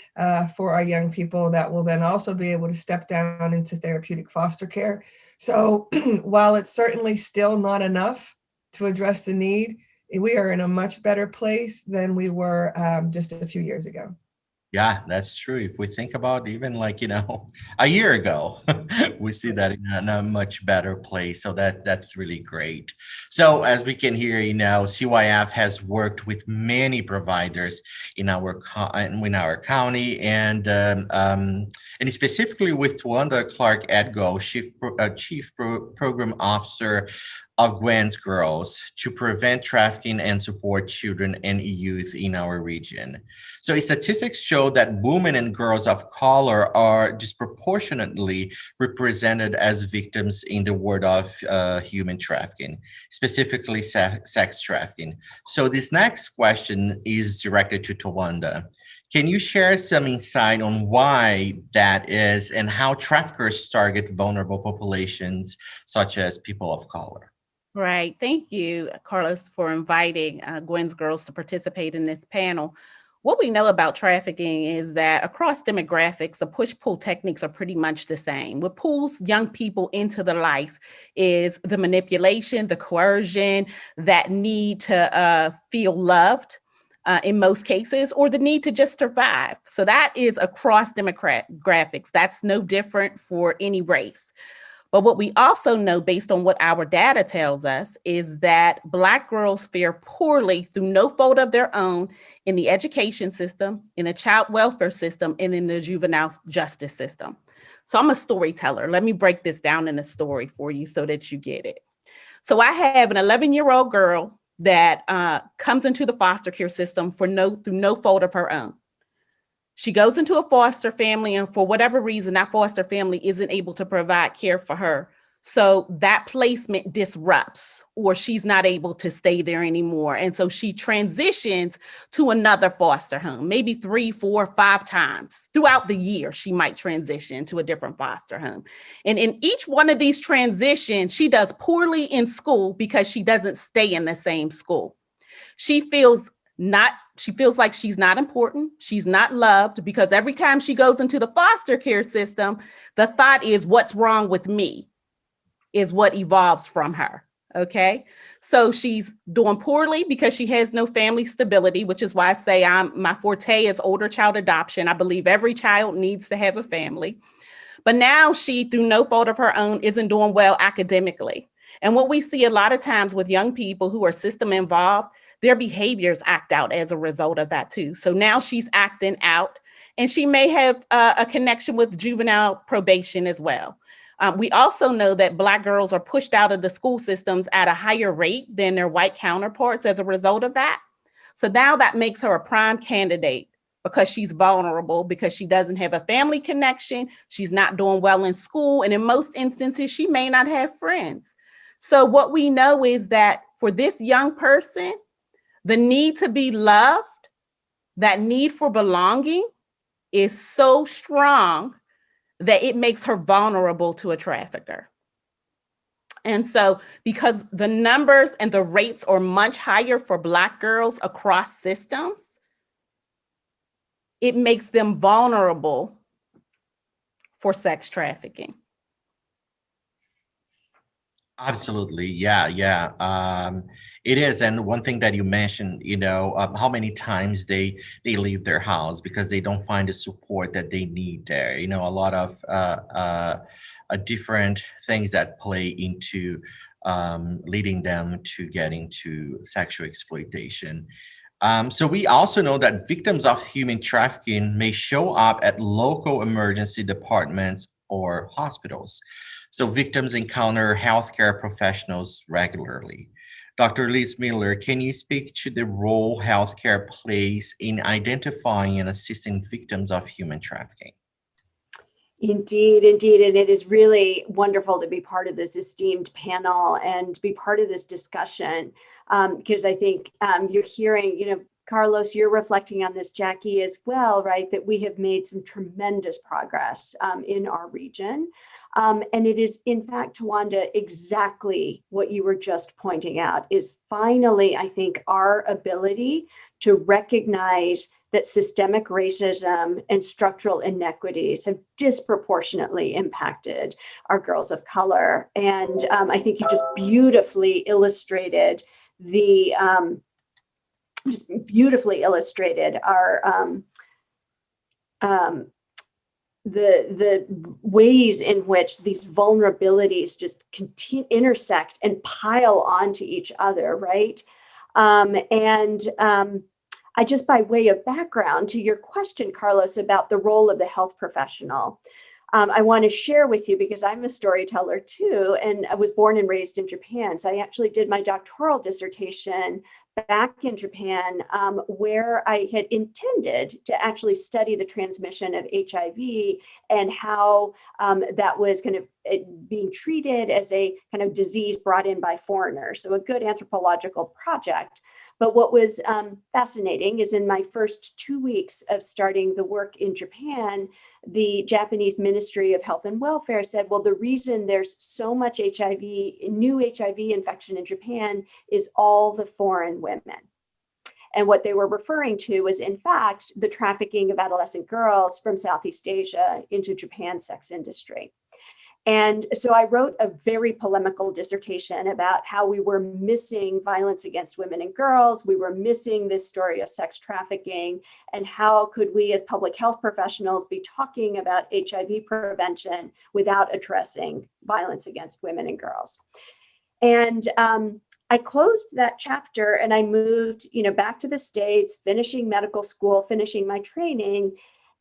for our young people that will then also be able to step down into therapeutic foster care. So while it's certainly still not enough to address the need, we are in a much better place than we were just a few years ago. Yeah, that's true. If we think about even a year ago, we see that in a much better place. So that's really great. So as we can hear, CYF has worked with many providers in our county, and specifically with Tuanda Clarke Edgo, Chief Program Officer of Gwen's Girls, to prevent trafficking and support children and youth in our region. So statistics show that women and girls of color are disproportionately represented as victims in the world of human trafficking, specifically sex trafficking. So this next question is directed to Tuanda. Can you share some insight on why that is and how traffickers target vulnerable populations such as people of color? Right. Thank you, Carlos, for inviting Gwen's Girls to participate in this panel. What we know about trafficking is that across demographics, the push-pull techniques are pretty much the same. What pulls young people into the life is the manipulation, the coercion, that need to feel loved in most cases, or the need to just survive. So that is across demographics. That's no different for any race. But what we also know, based on what our data tells us, is that Black girls fare poorly through no fault of their own in the education system, in the child welfare system, and in the juvenile justice system. So I'm a storyteller. Let me break this down in a story for you so that you get it. So I have an 11-year-old girl that comes into the foster care system through no fault of her own. She goes into a foster family, and for whatever reason, that foster family isn't able to provide care for her. So that placement disrupts, or she's not able to stay there anymore. And so she transitions to another foster home, maybe 3, 4, 5 times throughout the year. She might transition to a different foster home. And in each one of these transitions, she does poorly in school because she doesn't stay in the same school. She feels she feels like she's not important, she's not loved, because every time she goes into the foster care system, the thought is, what's wrong with me, is what evolves from her. Okay, so she's doing poorly because she has no family stability, which is why I say my forte is older child adoption. I believe every child needs to have a family. But now she, through no fault of her own, isn't doing well academically. And what we see a lot of times with young people who are system involved, their behaviors act out as a result of that too. So now she's acting out, and she may have a connection with juvenile probation as well. We also know that Black girls are pushed out of the school systems at a higher rate than their white counterparts as a result of that. So now that makes her a prime candidate, because she's vulnerable, because she doesn't have a family connection, she's not doing well in school, and in most instances, she may not have friends. So what we know is that for this young person, the need to be loved, that need for belonging, is so strong that it makes her vulnerable to a trafficker. And so because the numbers and the rates are much higher for Black girls across systems, it makes them vulnerable for sex trafficking. Absolutely. Yeah. It is. And one thing that you mentioned, how many times they leave their house because they don't find the support that they need there. A lot of different things that play into leading them to getting to sexual exploitation. So we also know that victims of human trafficking may show up at local emergency departments or hospitals. So victims encounter healthcare professionals regularly. Dr. Elise Miller, can you speak to the role healthcare plays in identifying and assisting victims of human trafficking? Indeed. And it is really wonderful to be part of this esteemed panel and to be part of this discussion, because I think you're hearing, Carlos, you're reflecting on this, Jacki, as well, right? That we have made some tremendous progress in our region. And it is, in fact, Tuanda, exactly what you were just pointing out is finally, I think, our ability to recognize that systemic racism and structural inequities have disproportionately impacted our girls of color. And I think you just beautifully illustrated our the ways in which these vulnerabilities just intersect and pile onto each other, right? I just, by way of background to your question, Carlos, about the role of the health professional, I want to share with you, because I'm a storyteller too, and I was born and raised in Japan. So I actually did my doctoral dissertation back in Japan, where I had intended to actually study the transmission of HIV and how that was kind of being treated as a kind of disease brought in by foreigners. So a good anthropological project. But what was fascinating is in my first 2 weeks of starting the work in Japan, the Japanese Ministry of Health and Welfare said, well, the reason there's so much new HIV infection in Japan is all the foreign women. And what they were referring to was, in fact, the trafficking of adolescent girls from Southeast Asia into Japan's sex industry. And so I wrote a very polemical dissertation about how we were missing violence against women and girls. We were missing this story of sex trafficking, and how could we as public health professionals be talking about HIV prevention without addressing violence against women and girls? And I closed that chapter and I moved, back to the States, finishing medical school, finishing my training,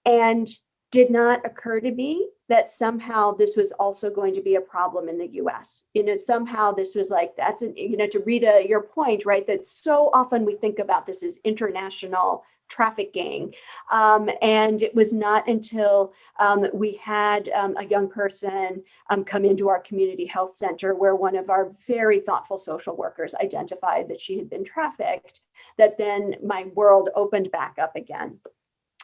and did not occur to me that somehow this was also going to be a problem in the US. Somehow this was like, to Rita, your point, right? That so often we think about this as international trafficking. And it was not until we had a young person come into our community health center, where one of our very thoughtful social workers identified that she had been trafficked, that then my world opened back up again.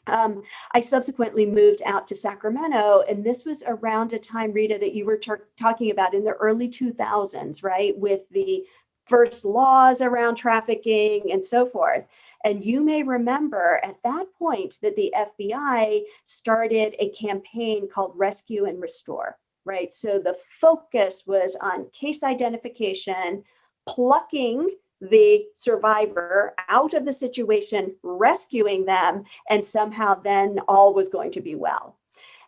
I subsequently moved out to Sacramento, and this was around a time, Rita, that you were talking about in the early 2000s, right? With the first laws around trafficking and so forth. And you may remember at that point that the FBI started a campaign called Rescue and Restore, right? So the focus was on case identification, plucking the survivor out of the situation, rescuing them, and somehow then all was going to be well.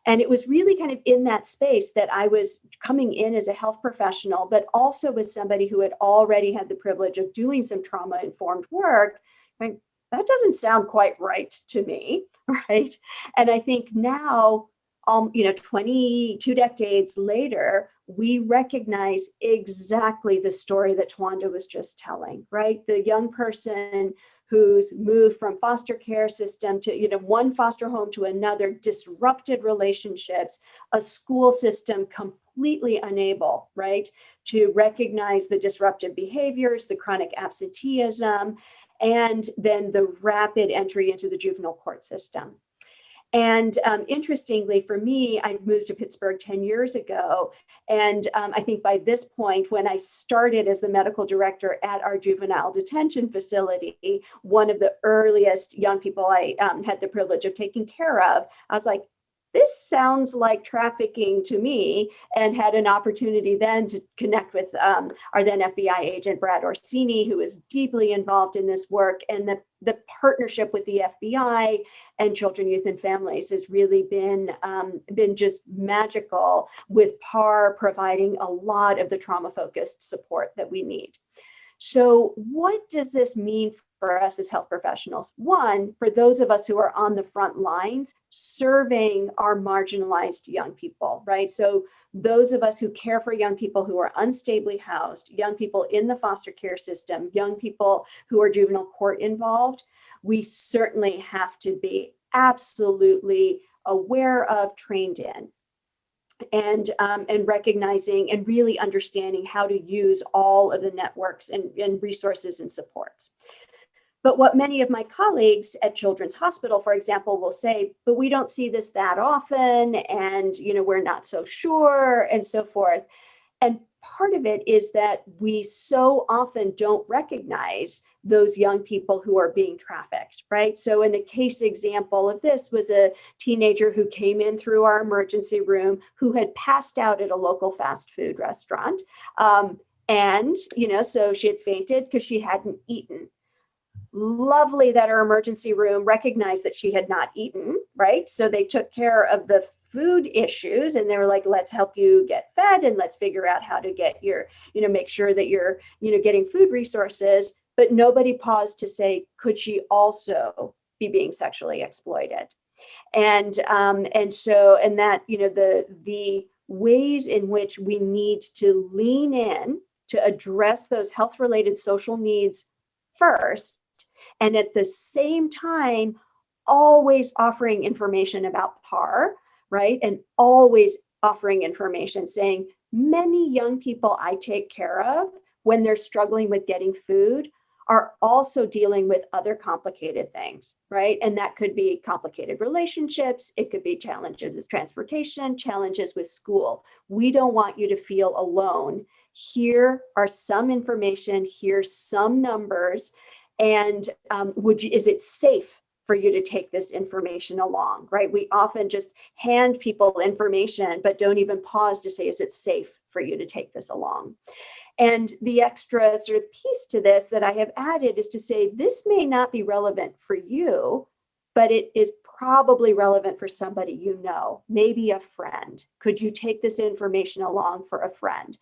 And it was really kind of in that space that I was coming in as a health professional, but also as somebody who had already had the privilege of doing some trauma-informed work. Like, that doesn't sound quite right to me, right? And I think now, 22 decades later, we recognize exactly the story that Tuanda was just telling, right? The young person who's moved from foster care system to, one foster home to another, disrupted relationships, a school system completely unable, right, to recognize the disruptive behaviors, the chronic absenteeism, and then the rapid entry into the juvenile court system. And interestingly, for me, I moved to Pittsburgh 10 years ago. And I think by this point, when I started as the medical director at our juvenile detention facility, one of the earliest young people I had the privilege of taking care of, I was like, this sounds like trafficking to me, and had an opportunity then to connect with our then FBI agent, Brad Orsini, who was deeply involved in this work. And the partnership with the FBI and Children, Youth, and Families has really been just magical, with PAAR providing a lot of the trauma-focused support that we need. So what does this mean for us as health professionals? One, for those of us who are on the front lines, serving our marginalized young people, right? So those of us who care for young people who are unstably housed, young people in the foster care system, young people who are juvenile court involved, we certainly have to be absolutely aware of, trained in, and recognizing and really understanding how to use all of the networks and resources and supports. But what many of my colleagues at Children's Hospital, for example, will say, but we don't see this that often, and we're not so sure, and so forth. And part of it is that we so often don't recognize those young people who are being trafficked, right? So in a case example of this was a teenager who came in through our emergency room who had passed out at a local fast food restaurant. And so she had fainted because she hadn't eaten. Lovely that our emergency room recognized that she had not eaten, right? So they took care of the food issues, and they were like, let's help you get fed, and let's figure out how to get your, make sure that you're, getting food resources. But nobody paused to say, could she also be being sexually exploited? And that, the ways in which we need to lean in to address those health-related social needs first, and at the same time, always offering information about PAAR, right? And always offering information saying, many young people I take care of when they're struggling with getting food are also dealing with other complicated things, right? And that could be complicated relationships. It could be challenges with transportation, challenges with school. We don't want you to feel alone. Here are some information, here's some numbers, and is it safe for you to take this information along, right? We often just hand people information, but don't even pause to say, is it safe for you to take this along? And the extra sort of piece to this that I have added is to say, this may not be relevant for you, but it is probably relevant for somebody you know, maybe a friend. Could you take this information along for a friend?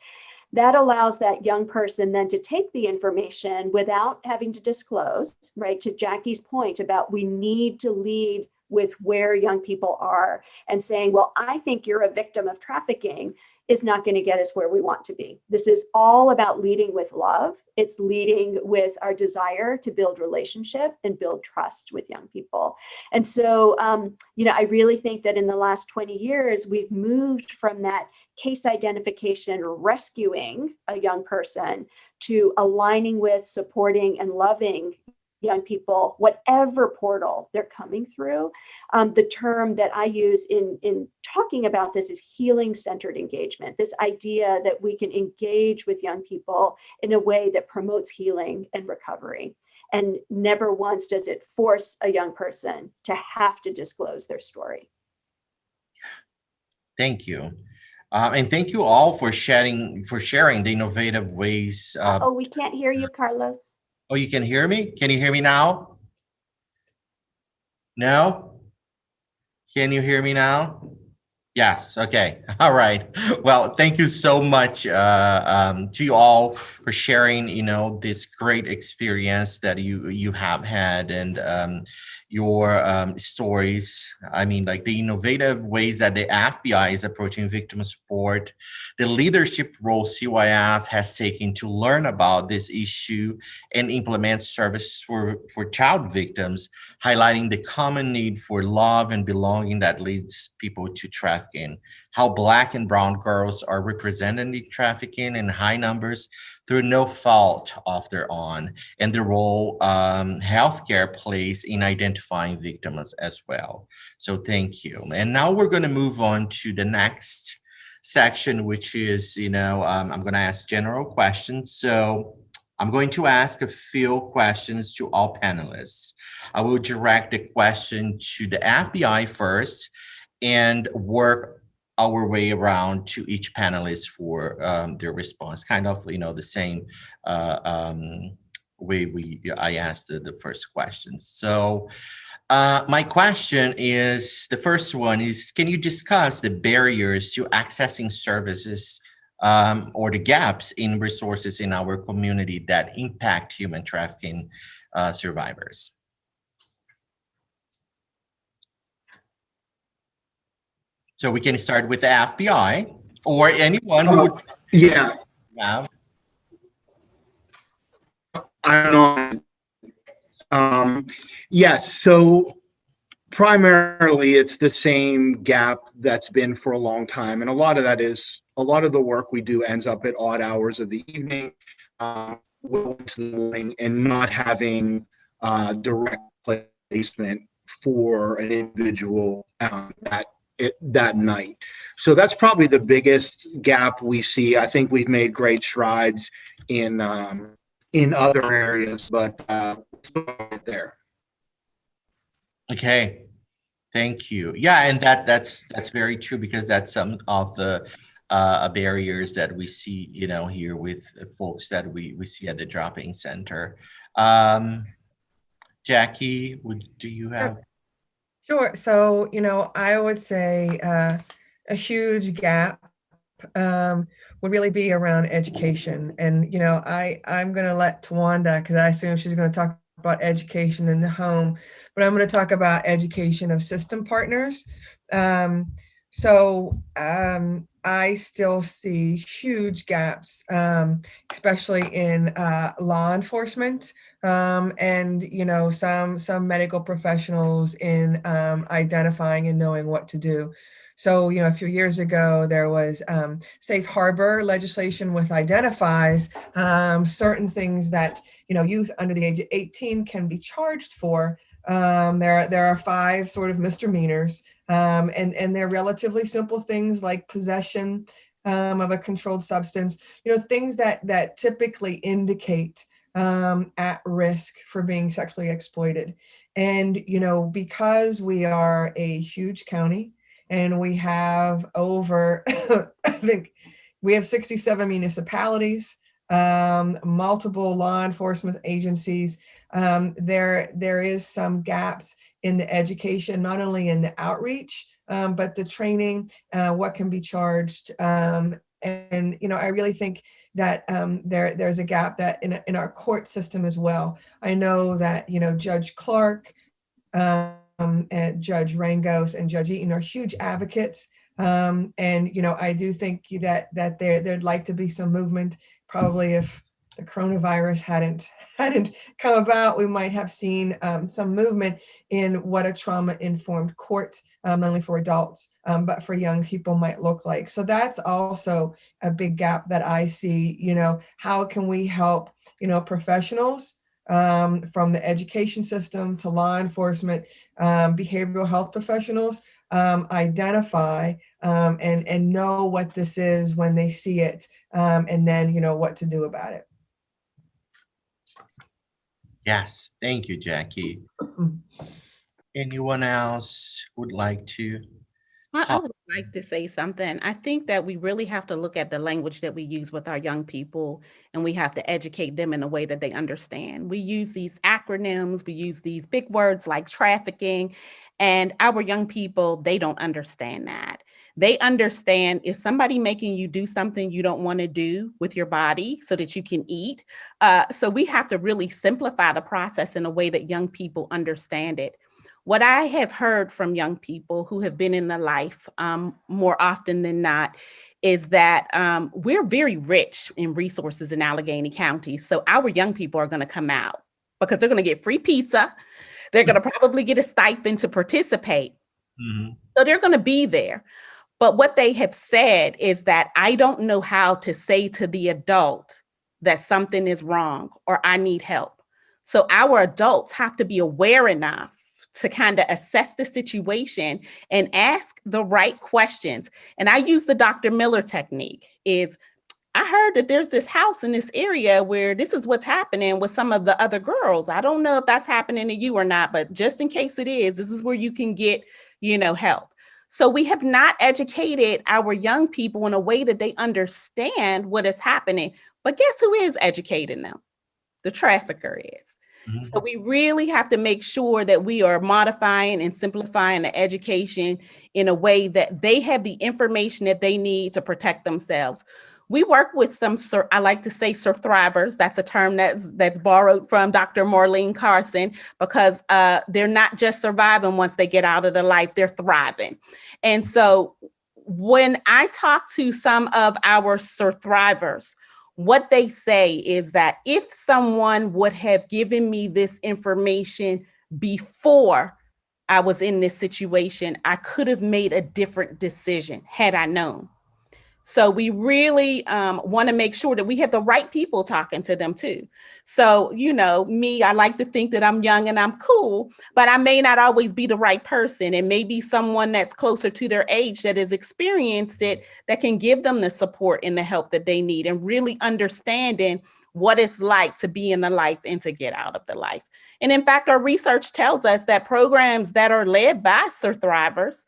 That allows that young person then to take the information without having to disclose, right? To Jacki's point about we need to lead with where young people are, and saying, well, I think you're a victim of trafficking is not going to get us where we want to be. This is all about leading with love. It's leading with our desire to build relationship and build trust with young people. And so, I really think that in the last 20 years, we've moved from that case identification, rescuing a young person, to aligning with, supporting, and loving young people, whatever portal they're coming through. The term that I use in talking about this is healing-centered engagement, this idea that we can engage with young people in a way that promotes healing and recovery. And never once does it force a young person to have to disclose their story. Thank you. And thank you all for sharing the innovative ways. Oh, we can't hear you, Carlos. Oh, you can hear me? Can you hear me now? No? Can you hear me now? Yes. Okay. All right. Well, thank you so much to you all for sharing, this great experience that you have had, and your stories. I mean, like the innovative ways that the FBI is approaching victim support, the leadership role CYF has taken to learn about this issue and implement services for child victims, highlighting the common need for love and belonging that leads people to trafficking, how Black and brown girls are represented in trafficking in high numbers through no fault of their own, and the role healthcare plays in identifying victims as well. So thank you. And now we're going to move on to the next section, which is, I'm going to ask general questions. So I'm going to ask a few questions to all panelists. I will direct the question to the FBI first and work our way around to each panelist for their response, kind of, the same way I asked the first question. So my question is, the first one is, can you discuss the barriers to accessing services or the gaps in resources in our community that impact human trafficking survivors? So we can start with the FBI or anyone who would. Yeah. Yeah. I don't know. Yes. So primarily, it's the same gap that's been for a long time, and a lot of the work we do ends up at odd hours of the evening, into the morning, and not having direct placement for an individual that night. So that's probably the biggest gap we see. I think we've made great strides in other areas, but still right there. Okay, thank you. Yeah, and that's very true, because that's some of the barriers that we see, here with folks that we see at the drop-in center. Jackie, do you have? Sure. So, I would say a huge gap would really be around education. And, I'm going to let Tuanda, because I assume she's going to talk about education in the home, but I'm going to talk about education of system partners. So I still see huge gaps, especially in law enforcement, and some medical professionals in identifying and knowing what to do. So, a few years ago, there was safe harbor legislation, which identifies certain things that, youth under the age of 18 can be charged for. There are 5 sort of misdemeanors, and they're relatively simple things like possession of a controlled substance, things that typically indicate at risk for being sexually exploited. And, because we are a huge county and we have over, I think we have 67 municipalities, multiple law enforcement agencies, there is some gaps in the education, not only in the outreach, but the training, what can be charged. And, I really think that there's a gap that in our court system as well. I know that, Judge Clarke, and Judge Rangos and Judge Eaton are huge advocates. And, I do think that there'd like to be some movement. Probably if the coronavirus hadn't come about, we might have seen some movement in what a trauma-informed court, not only for adults, but for young people might look like. So that's also a big gap that I see. How can we help, professionals from the education system to law enforcement, behavioral health professionals, identify and know what this is when they see it, and then what to do about it. Yes, thank you, Jackie. Anyone else would like to? I would like to say something. I think that we really have to look at the language that we use with our young people, and we have to educate them in a way that they understand. We use these acronyms, we use these big words like trafficking, and our young people, they don't understand that. They understand, is somebody making you do something you don't want to do with your body so that you can eat? So we have to really simplify the process in a way that young people understand it. What I have heard from young people who have been in the life more often than not is that we're very rich in resources in Allegheny County. So our young people are going to come out because they're going to get free pizza. They're going to probably get a stipend to participate. Mm-hmm. So they're going to be there. But what they have said is that I don't know how to say to the adult that something is wrong or I need help. So our adults have to be aware enough to kind of assess the situation and ask the right questions. And I use the Dr. Miller technique. Is I heard that there's this house in this area where this is what's happening with some of the other girls. I don't know if that's happening to you or not, but just in case it is, this is where you can get, help. So we have not educated our young people in a way that they understand what is happening. But guess who is educating them? The trafficker is. Mm-hmm. So we really have to make sure that we are modifying and simplifying the education in a way that they have the information that they need to protect themselves. We work with some, I like to say survivors. That's a term that's borrowed from Dr. Maureen Carson, because they're not just surviving once they get out of the life, they're thriving. And so when I talk to some of our survivors, what they say is that if someone would have given me this information before I was in this situation, I could have made a different decision had I known. So we really want to make sure that we have the right people talking to them too. So, me, I like to think that I'm young and I'm cool, but I may not always be the right person. And maybe someone that's closer to their age that has experienced it, that can give them the support and the help that they need, and really understanding what it's like to be in the life and to get out of the life. And in fact, our research tells us that programs that are led by survivors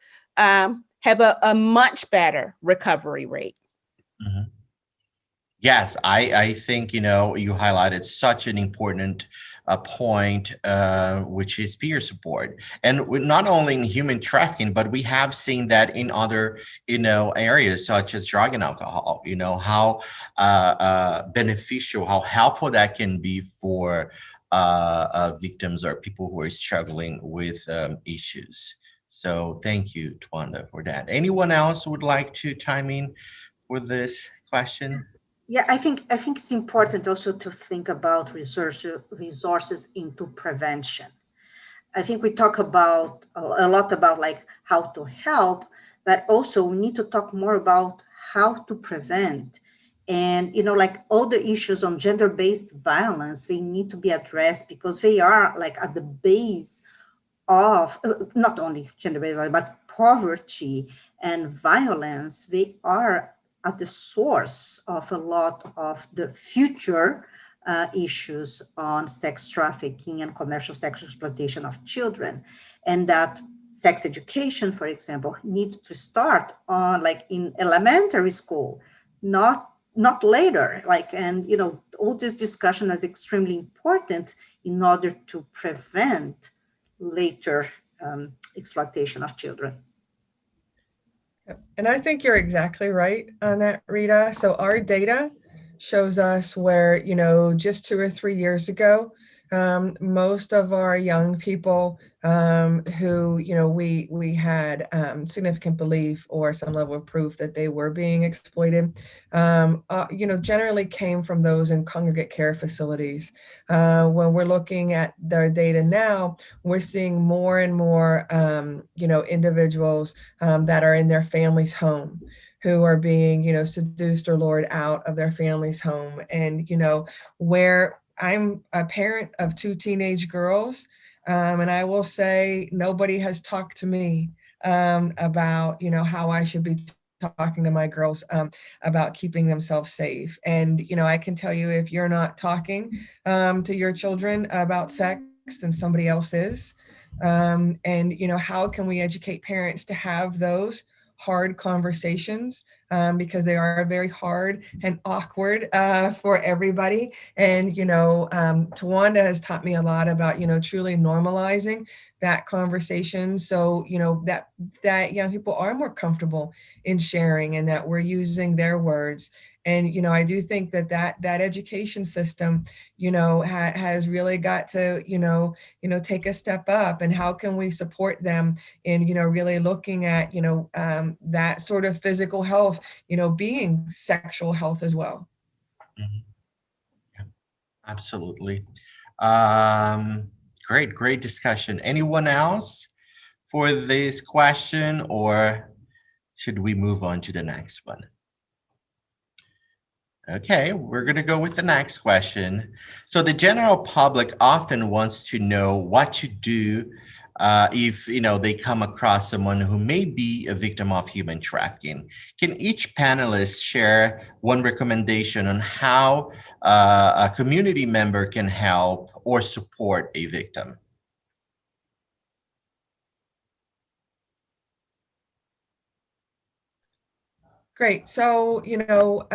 have a much better recovery rate. Mm-hmm. Yes, I think, you highlighted such an important point, which is peer support. And not only in human trafficking, but we have seen that in other, areas such as drug and alcohol, how beneficial, how helpful that can be for victims or people who are struggling with issues. So thank you, Tuanda, for that. Anyone else would like to chime in for this question? Yeah, I think it's important also to think about resources into prevention. I think we talk about a lot about like how to help, but also we need to talk more about how to prevent. And, like all the issues on gender-based violence, they need to be addressed because they are like at the base of not only gender-based violence, but poverty and violence. They are at the source of a lot of the future issues on sex trafficking and commercial sexual exploitation of children. And that sex education, for example, needs to start on like in elementary school, not later. All this discussion is extremely important in order to prevent later exploitation of children. And I think you're exactly right on that, Rita. So our data shows us where, just 2 or 3 years ago, most of our young people who, we had significant belief or some level of proof that they were being exploited, generally came from those in congregate care facilities. When we're looking at their data now, we're seeing more and more, individuals that are in their family's home, who are being, seduced or lured out of their family's home. And, where I'm a parent of 2 teenage girls, and I will say nobody has talked to me about, how I should be talking to my girls about keeping themselves safe. And, you know, I can tell you, if you're not talking to your children about sex, then somebody else is. And, you know, how can we educate parents to have those hard conversations, because they are very hard and awkward for everybody. And, you know, Tuanda has taught me a lot about, you know, truly normalizing that conversation. So, you know, that young people are more comfortable in sharing, and that we're using their words. And, you know, I do think that education system, you know, has really got to, you know, take a step up. And how can we support them in, you know, really looking at, you know, that sort of physical health, you know, being sexual health as well. Mhm. Yeah, absolutely. Great discussion. Anyone else for this question, or should we move on to the next one? Okay, we're going to go with the next question. So the general public often wants to know what to do if, you know, they come across someone who may be a victim of human trafficking. Can each panelist share one recommendation on how a community member can help or support a victim? Great. So, you know,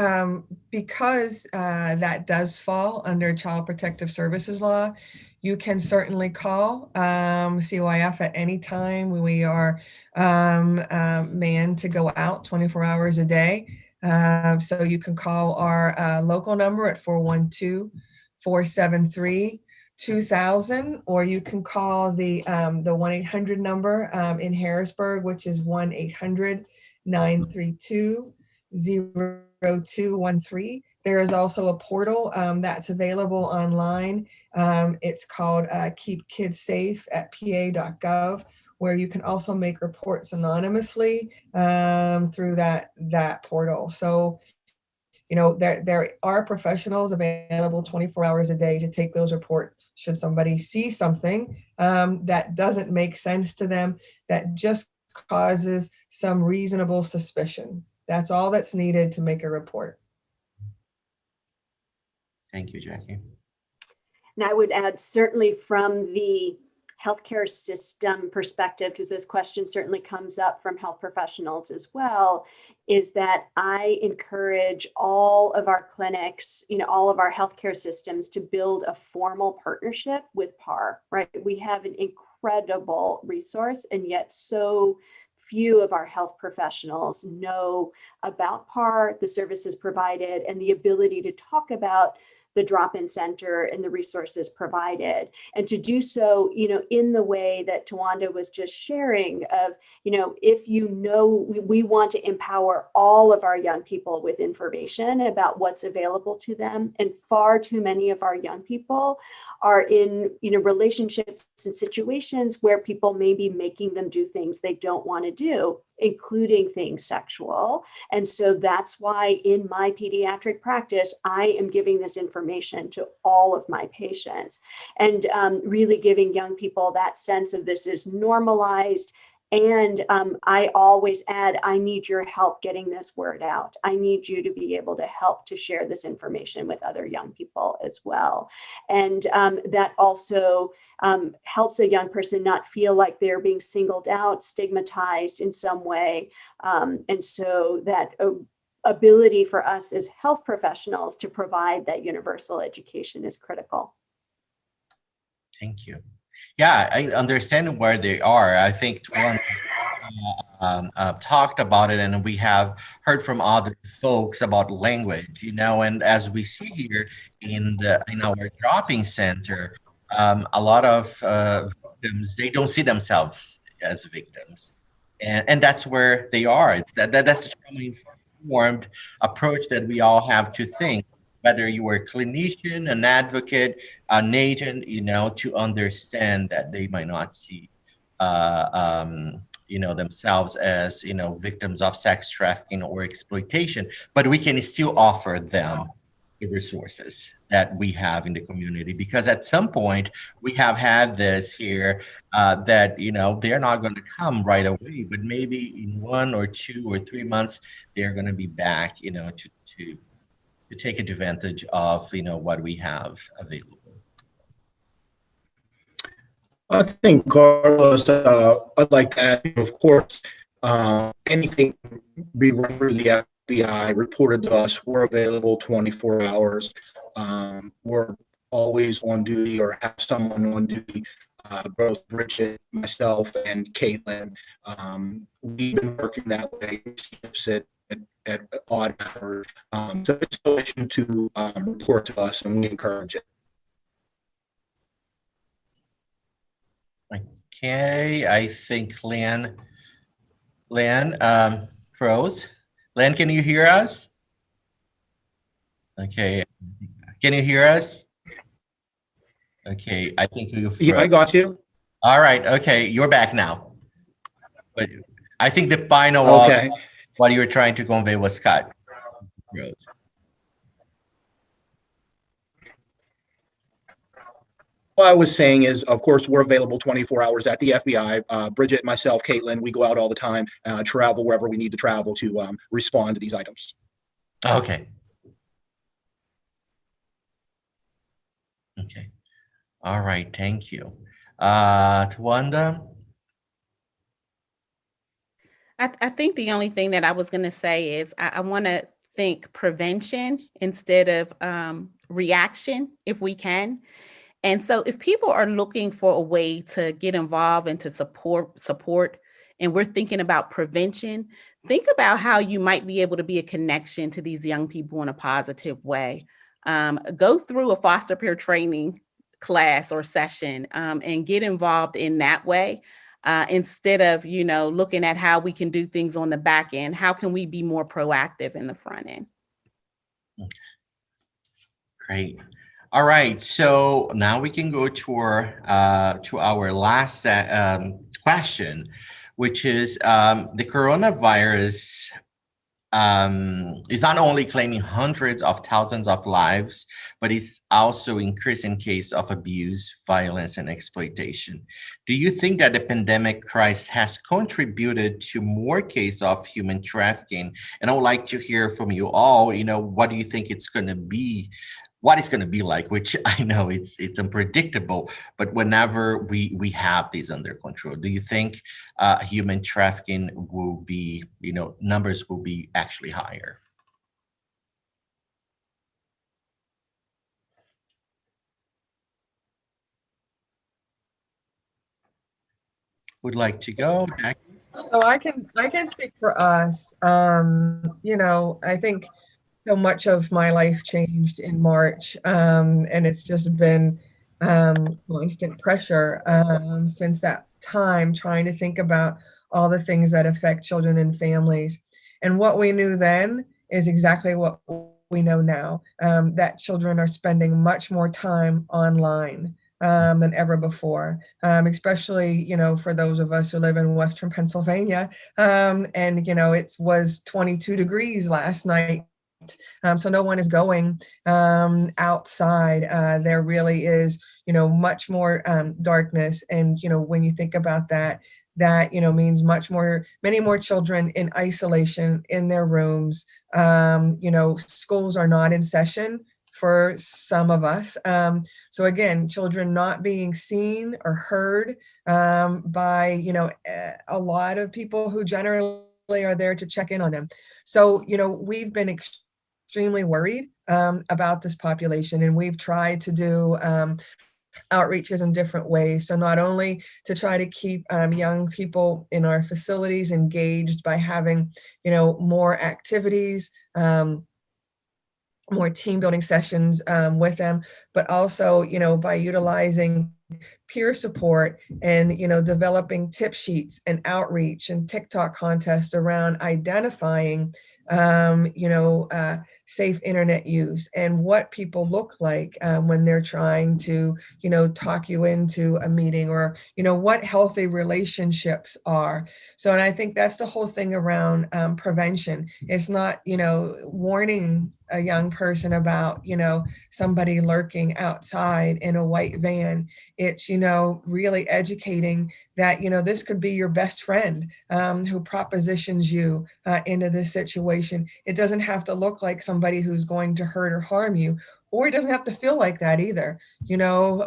because that does fall under Child Protective Services law, you can certainly call CYF at any time. We are manned to go out 24 hours a day. So you can call our local number at 412-473-2000, or you can call the 1-800 number in Harrisburg, which is 1-800-932-0213. There is also a portal that's available online. It's called Keep Kids Safe at PA.gov, where you can also make reports anonymously through that portal. So, you know, there are professionals available 24 hours a day to take those reports should somebody see something that doesn't make sense to them, that just causes some reasonable suspicion. That's all that's needed to make a report. Thank you, Jacki. And I would add, certainly from the healthcare system perspective, because this question certainly comes up from health professionals as well, is that I encourage all of our clinics, you know, all of our healthcare systems to build a formal partnership with PAAR, right? We have an incredible resource, and yet so few of our health professionals know about PAAR, the services provided, and the ability to talk about the drop-in center and the resources provided. And to do so, you know, in the way that Tuanda was just sharing of, you know, if you know, we want to empower all of our young people with information about what's available to them. And far too many of our young people are in, you know, relationships and situations where people may be making them do things they don't want to do, including things sexual. And so that's why in my pediatric practice, I am giving this information to all of my patients, and really giving young people that sense of this is normalized. And I always add, I need your help getting this word out. I need you to be able to help to share this information with other young people as well. And that also helps a young person not feel like they're being singled out, stigmatized in some way. And so that ability for us as health professionals to provide that universal education is critical. Thank you. Yeah, I understand where they are. I think Tuanda talked about it, and we have heard from other folks about language, you know, and as we see here in our dropping center, a lot of victims, they don't see themselves as victims, and that's where they are. It's that's a trauma-informed approach that we all have to think, whether you are a clinician, an advocate, an agent, you know, to understand that they might not see, you know, themselves as, you know, victims of sex trafficking or exploitation, but we can still offer them, the resources that we have in the community, because at some point we have had this here that, you know, they're not going to come right away, but maybe in 1 or 2 or 3 months, they're going to be back, you know, to take advantage of, you know, what we have available. I think, Carlos, I'd like to add, of course, anything be run through the FBI, reported to us, we're available 24 hours. We're always on duty or have someone on duty, both Bridget, myself, and Caitlin. We've been working that way at odd hours. So it's no issue to report to us, and we encourage it. Okay, I think Lynn froze. Lynn, can you hear us? Okay, can you hear us? Okay, I think you froze. Yeah, I got you. All right, okay, you're back now. But I think the final Okay. of what you were trying to convey was cut. Froze. What I was saying is, of course, we're available 24 hours at the FBI. Bridget, myself, Caitlin, we go out all the time, travel wherever we need to travel to respond to these items. Okay. Okay. All right, thank you. Tuanda? I think the only thing that I was going to say is I want to think prevention instead of reaction, if we can. And so if people are looking for a way to get involved and to support, and we're thinking about prevention, think about how you might be able to be a connection to these young people in a positive way. Go through a foster peer training class or session and get involved in that way. Instead of, you know, looking at how we can do things on the back end, how can we be more proactive in the front end? Great. All right, so now we can go to our last question, which is the coronavirus is not only claiming hundreds of thousands of lives, but it's also increasing case of abuse, violence, and exploitation. Do you think that the pandemic crisis has contributed to more cases of human trafficking? And I would like to hear from you all, you know, what do you think it's going to be? What it's going to be like, which I know it's unpredictable, but whenever we have these under control, do you think human trafficking will be, you know, numbers will be actually higher? Would like to go, Jacki? So I can speak for us. You know, I think so much of my life changed in March, and it's just been constant pressure since that time, trying to think about all the things that affect children and families. And what we knew then is exactly what we know now, that children are spending much more time online than ever before, especially, you know, for those of us who live in Western Pennsylvania. And, you know, it was 22 degrees last night. So no one is going outside. There really is, you know, much more darkness. And, you know, when you think about that, you know, means many more children in isolation in their rooms. You know, schools are not in session for some of us. So again, children not being seen or heard by, you know, a lot of people who generally are there to check in on them. So, you know, we've been extremely worried about this population, and we've tried to do outreaches in different ways. So not only to try to keep young people in our facilities engaged by having, you know, more activities, more team building sessions with them, but also, you know, by utilizing peer support and, you know, developing tip sheets and outreach and TikTok contests around identifying, you know, safe internet use and what people look like when they're trying to, talk you into a meeting, or, what healthy relationships are. So, and I think that's the whole thing around prevention. It's not, warning a young person about, somebody lurking outside in a white van. It's, really educating that, this could be your best friend who propositions you into this situation. It doesn't have to look like somebody who's going to hurt or harm you, or it doesn't have to feel like that either.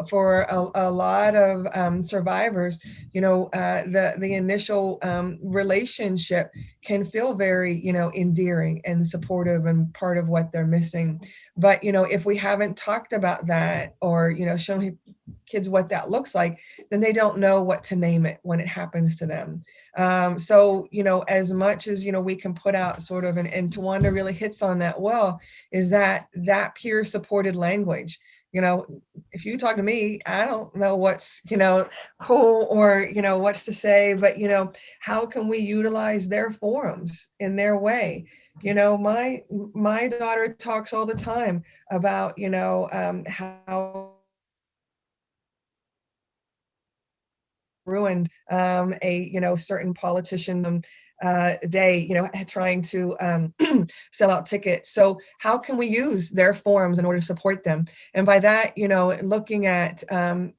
For a lot of survivors, the initial relationship can feel very, endearing and supportive and part of what they're missing. But, if we haven't talked about that or, shown kids what that looks like, then they don't know what to name it when it happens to them. So, as much as, we can put out sort of, and Tuanda really hits on that well, is that peer supported language. If you talk to me, I don't know what's, cool or, what's to say, but, how can we utilize their forums in their way? My daughter talks all the time about, how ruined a certain politician day, trying to sell out tickets. So how can we use their forums in order to support them? And by that, looking at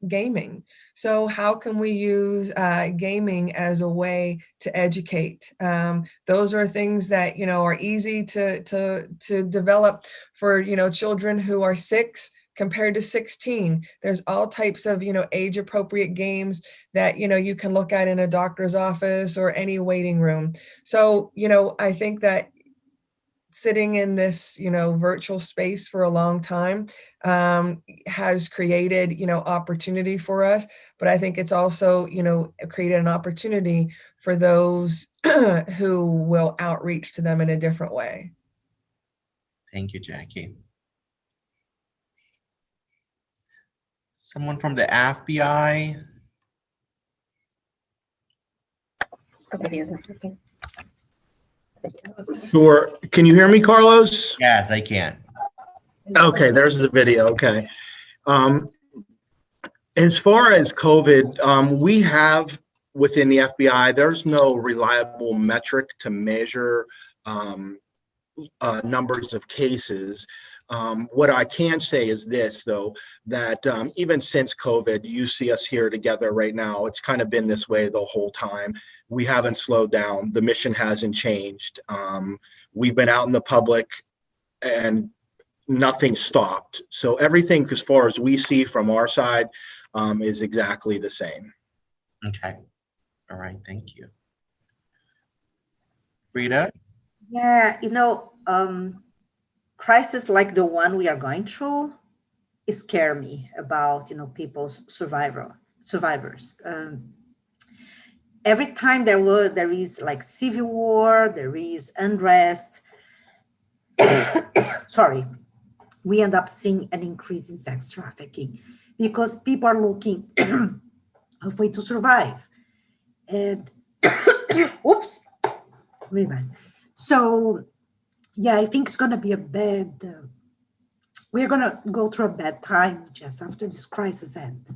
gaming. So how can we use gaming as a way to educate? Those are things that, are easy to develop for, children who are 6 compared to 16. There's all types of, age appropriate games that, you can look at in a doctor's office or any waiting room. So, I think that sitting in this, virtual space for a long time has created, opportunity for us. But I think it's also, created an opportunity for those who will outreach to them in a different way. Thank you, Jacki. Someone from the FBI? Okay, isn't working. Sure. Can you hear me, Carlos? Yes, I can. Okay, there's the video. Okay. As far as COVID, we have within the FBI, there's no reliable metric to measure numbers of cases. What I can say is this, though, that even since COVID, you see us here together right now. It's kind of been this way the whole time. We haven't slowed down. The mission hasn't changed. We've been out in the public and nothing stopped. So everything, as far as we see from our side, is exactly the same. Okay. All right. Thank you. Rita? Yeah, crisis like the one we are going through scare me about, people's survivors. Every time there is like civil war, there is unrest. Sorry, we end up seeing an increase in sex trafficking because people are looking a way to survive. And oops, rewind. So yeah, I think it's going to be a bad, we're going to go through a bad time just after this crisis ends.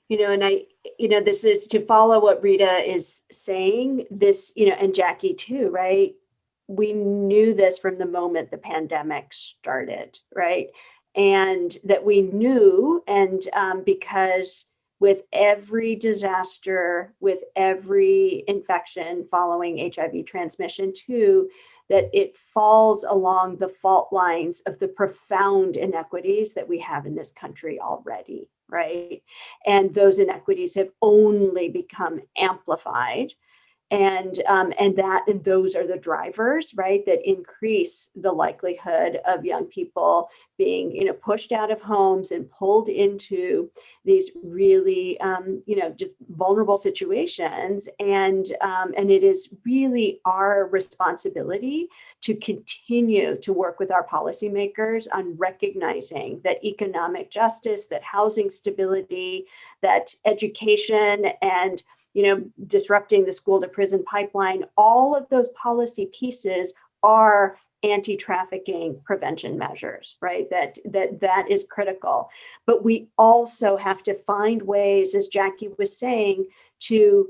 And this is to follow what Rita is saying, this, and Jacki too, right? We knew this from the moment the pandemic started, right? And that we knew, and because with every disaster, with every infection following HIV transmission too, that it falls along the fault lines of the profound inequities that we have in this country already, right? And those inequities have only become amplified. And those are the drivers, right, that increase the likelihood of young people being, pushed out of homes and pulled into these really, just vulnerable situations. And it is really our responsibility to continue to work with our policymakers on recognizing that economic justice, that housing stability, that education, and disrupting the school to prison pipeline, all of those policy pieces are anti-trafficking prevention measures, right? That is critical. But we also have to find ways, as Jacki was saying, to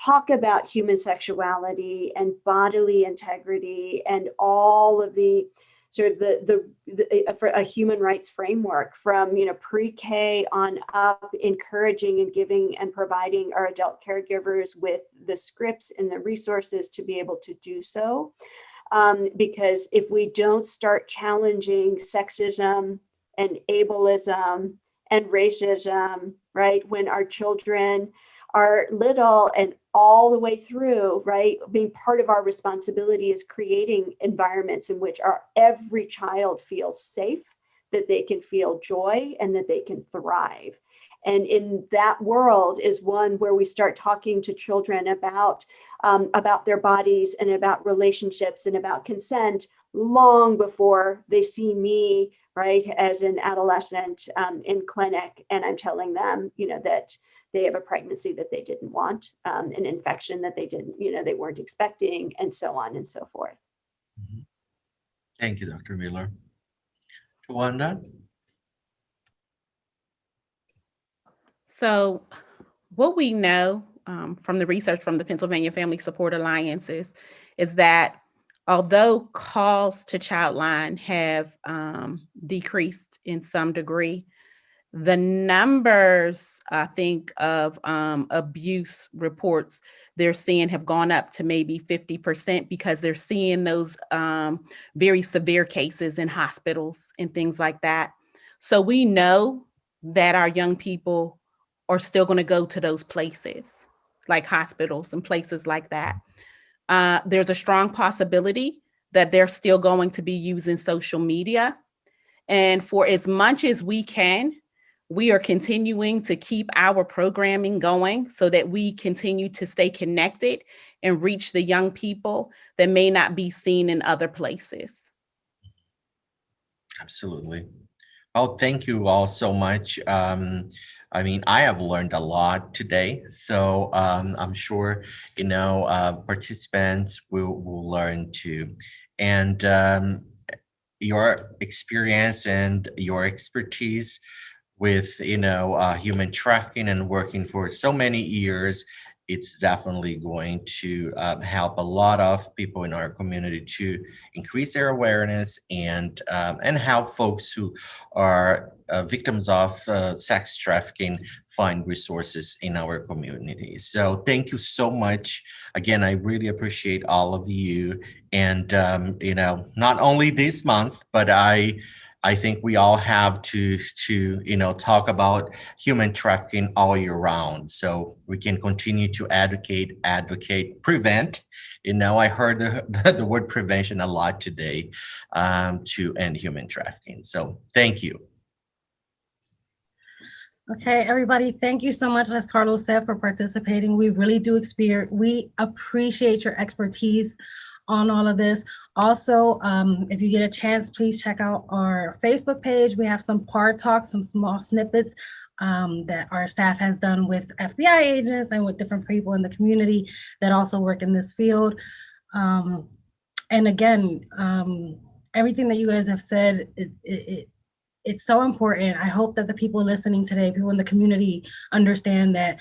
talk about human sexuality and bodily integrity and all of the sort of for a human rights framework from, pre-K on up, encouraging and giving and providing our adult caregivers with the scripts and the resources to be able to do so. Because if we don't start challenging sexism and ableism and racism, right, when our children are little and all the way through, right, being part of our responsibility is creating environments in which every child feels safe, that they can feel joy and that they can thrive. And in that world is one where we start talking to children about their bodies and about relationships and about consent long before they see me, right, as an adolescent in clinic, and I'm telling them, that they have a pregnancy that they didn't want, an infection that they didn't, they weren't expecting, and so on and so forth. Thank you, Dr. Miller. Tuanda? So what we know from the research from the Pennsylvania Family Support Alliances is that although calls to Childline have decreased in some degree, the numbers, I think, of abuse reports they're seeing have gone up to maybe 50% because they're seeing those very severe cases in hospitals and things like that. So we know that our young people are still going to go to those places, like hospitals and places like that. There's a strong possibility that they're still going to be using social media. And for as much as we can, we are continuing to keep our programming going so that we continue to stay connected and reach the young people that may not be seen in other places. Absolutely. Oh, thank you all so much. I mean, I have learned a lot today, so I'm sure, participants will learn too. And your experience and your expertise with, human trafficking and working for so many years, it's definitely going to help a lot of people in our community to increase their awareness and help folks who are victims of sex trafficking find resources in our community. So thank you so much. Again, I really appreciate all of you. And, not only this month, but I think we all have to talk about human trafficking all year round, so we can continue to advocate, prevent. I heard the word prevention a lot today to end human trafficking. So thank you. Okay, everybody, thank you so much, as Carlos said, for participating. We really do we appreciate your expertise on all of this. Also, if you get a chance, please check out our Facebook page. We have some PAAR talks, some small snippets that our staff has done with FBI agents and with different people in the community that also work in this field. And again, everything that you guys have said, it's so important. I hope that the people listening today, people in the community, understand that,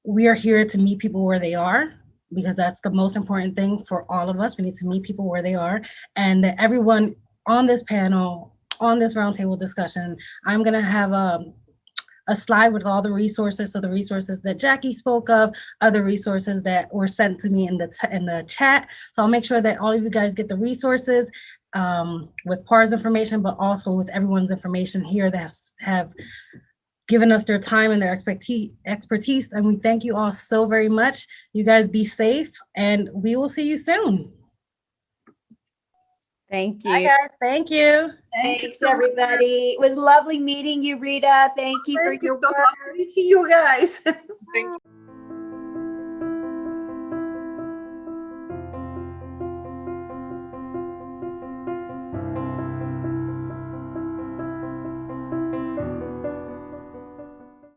we are here to meet people where they are, because that's the most important thing for all of us. We need to meet people where they are, and that everyone on this panel, on this roundtable discussion, I'm gonna have a slide with all the resources. So the resources that Jacki spoke of, other resources that were sent to me in the chat. So I'll make sure that all of you guys get the resources with PAAR's information, but also with everyone's information here that have given us their time and their expertise. And we thank you all so very much. You guys be safe, and we will see you soon. Thank you. Bye, guys. Thank you. Thanks, everybody. It was lovely meeting you, Rita. Thank you for your work. Thank you guys. Thank you.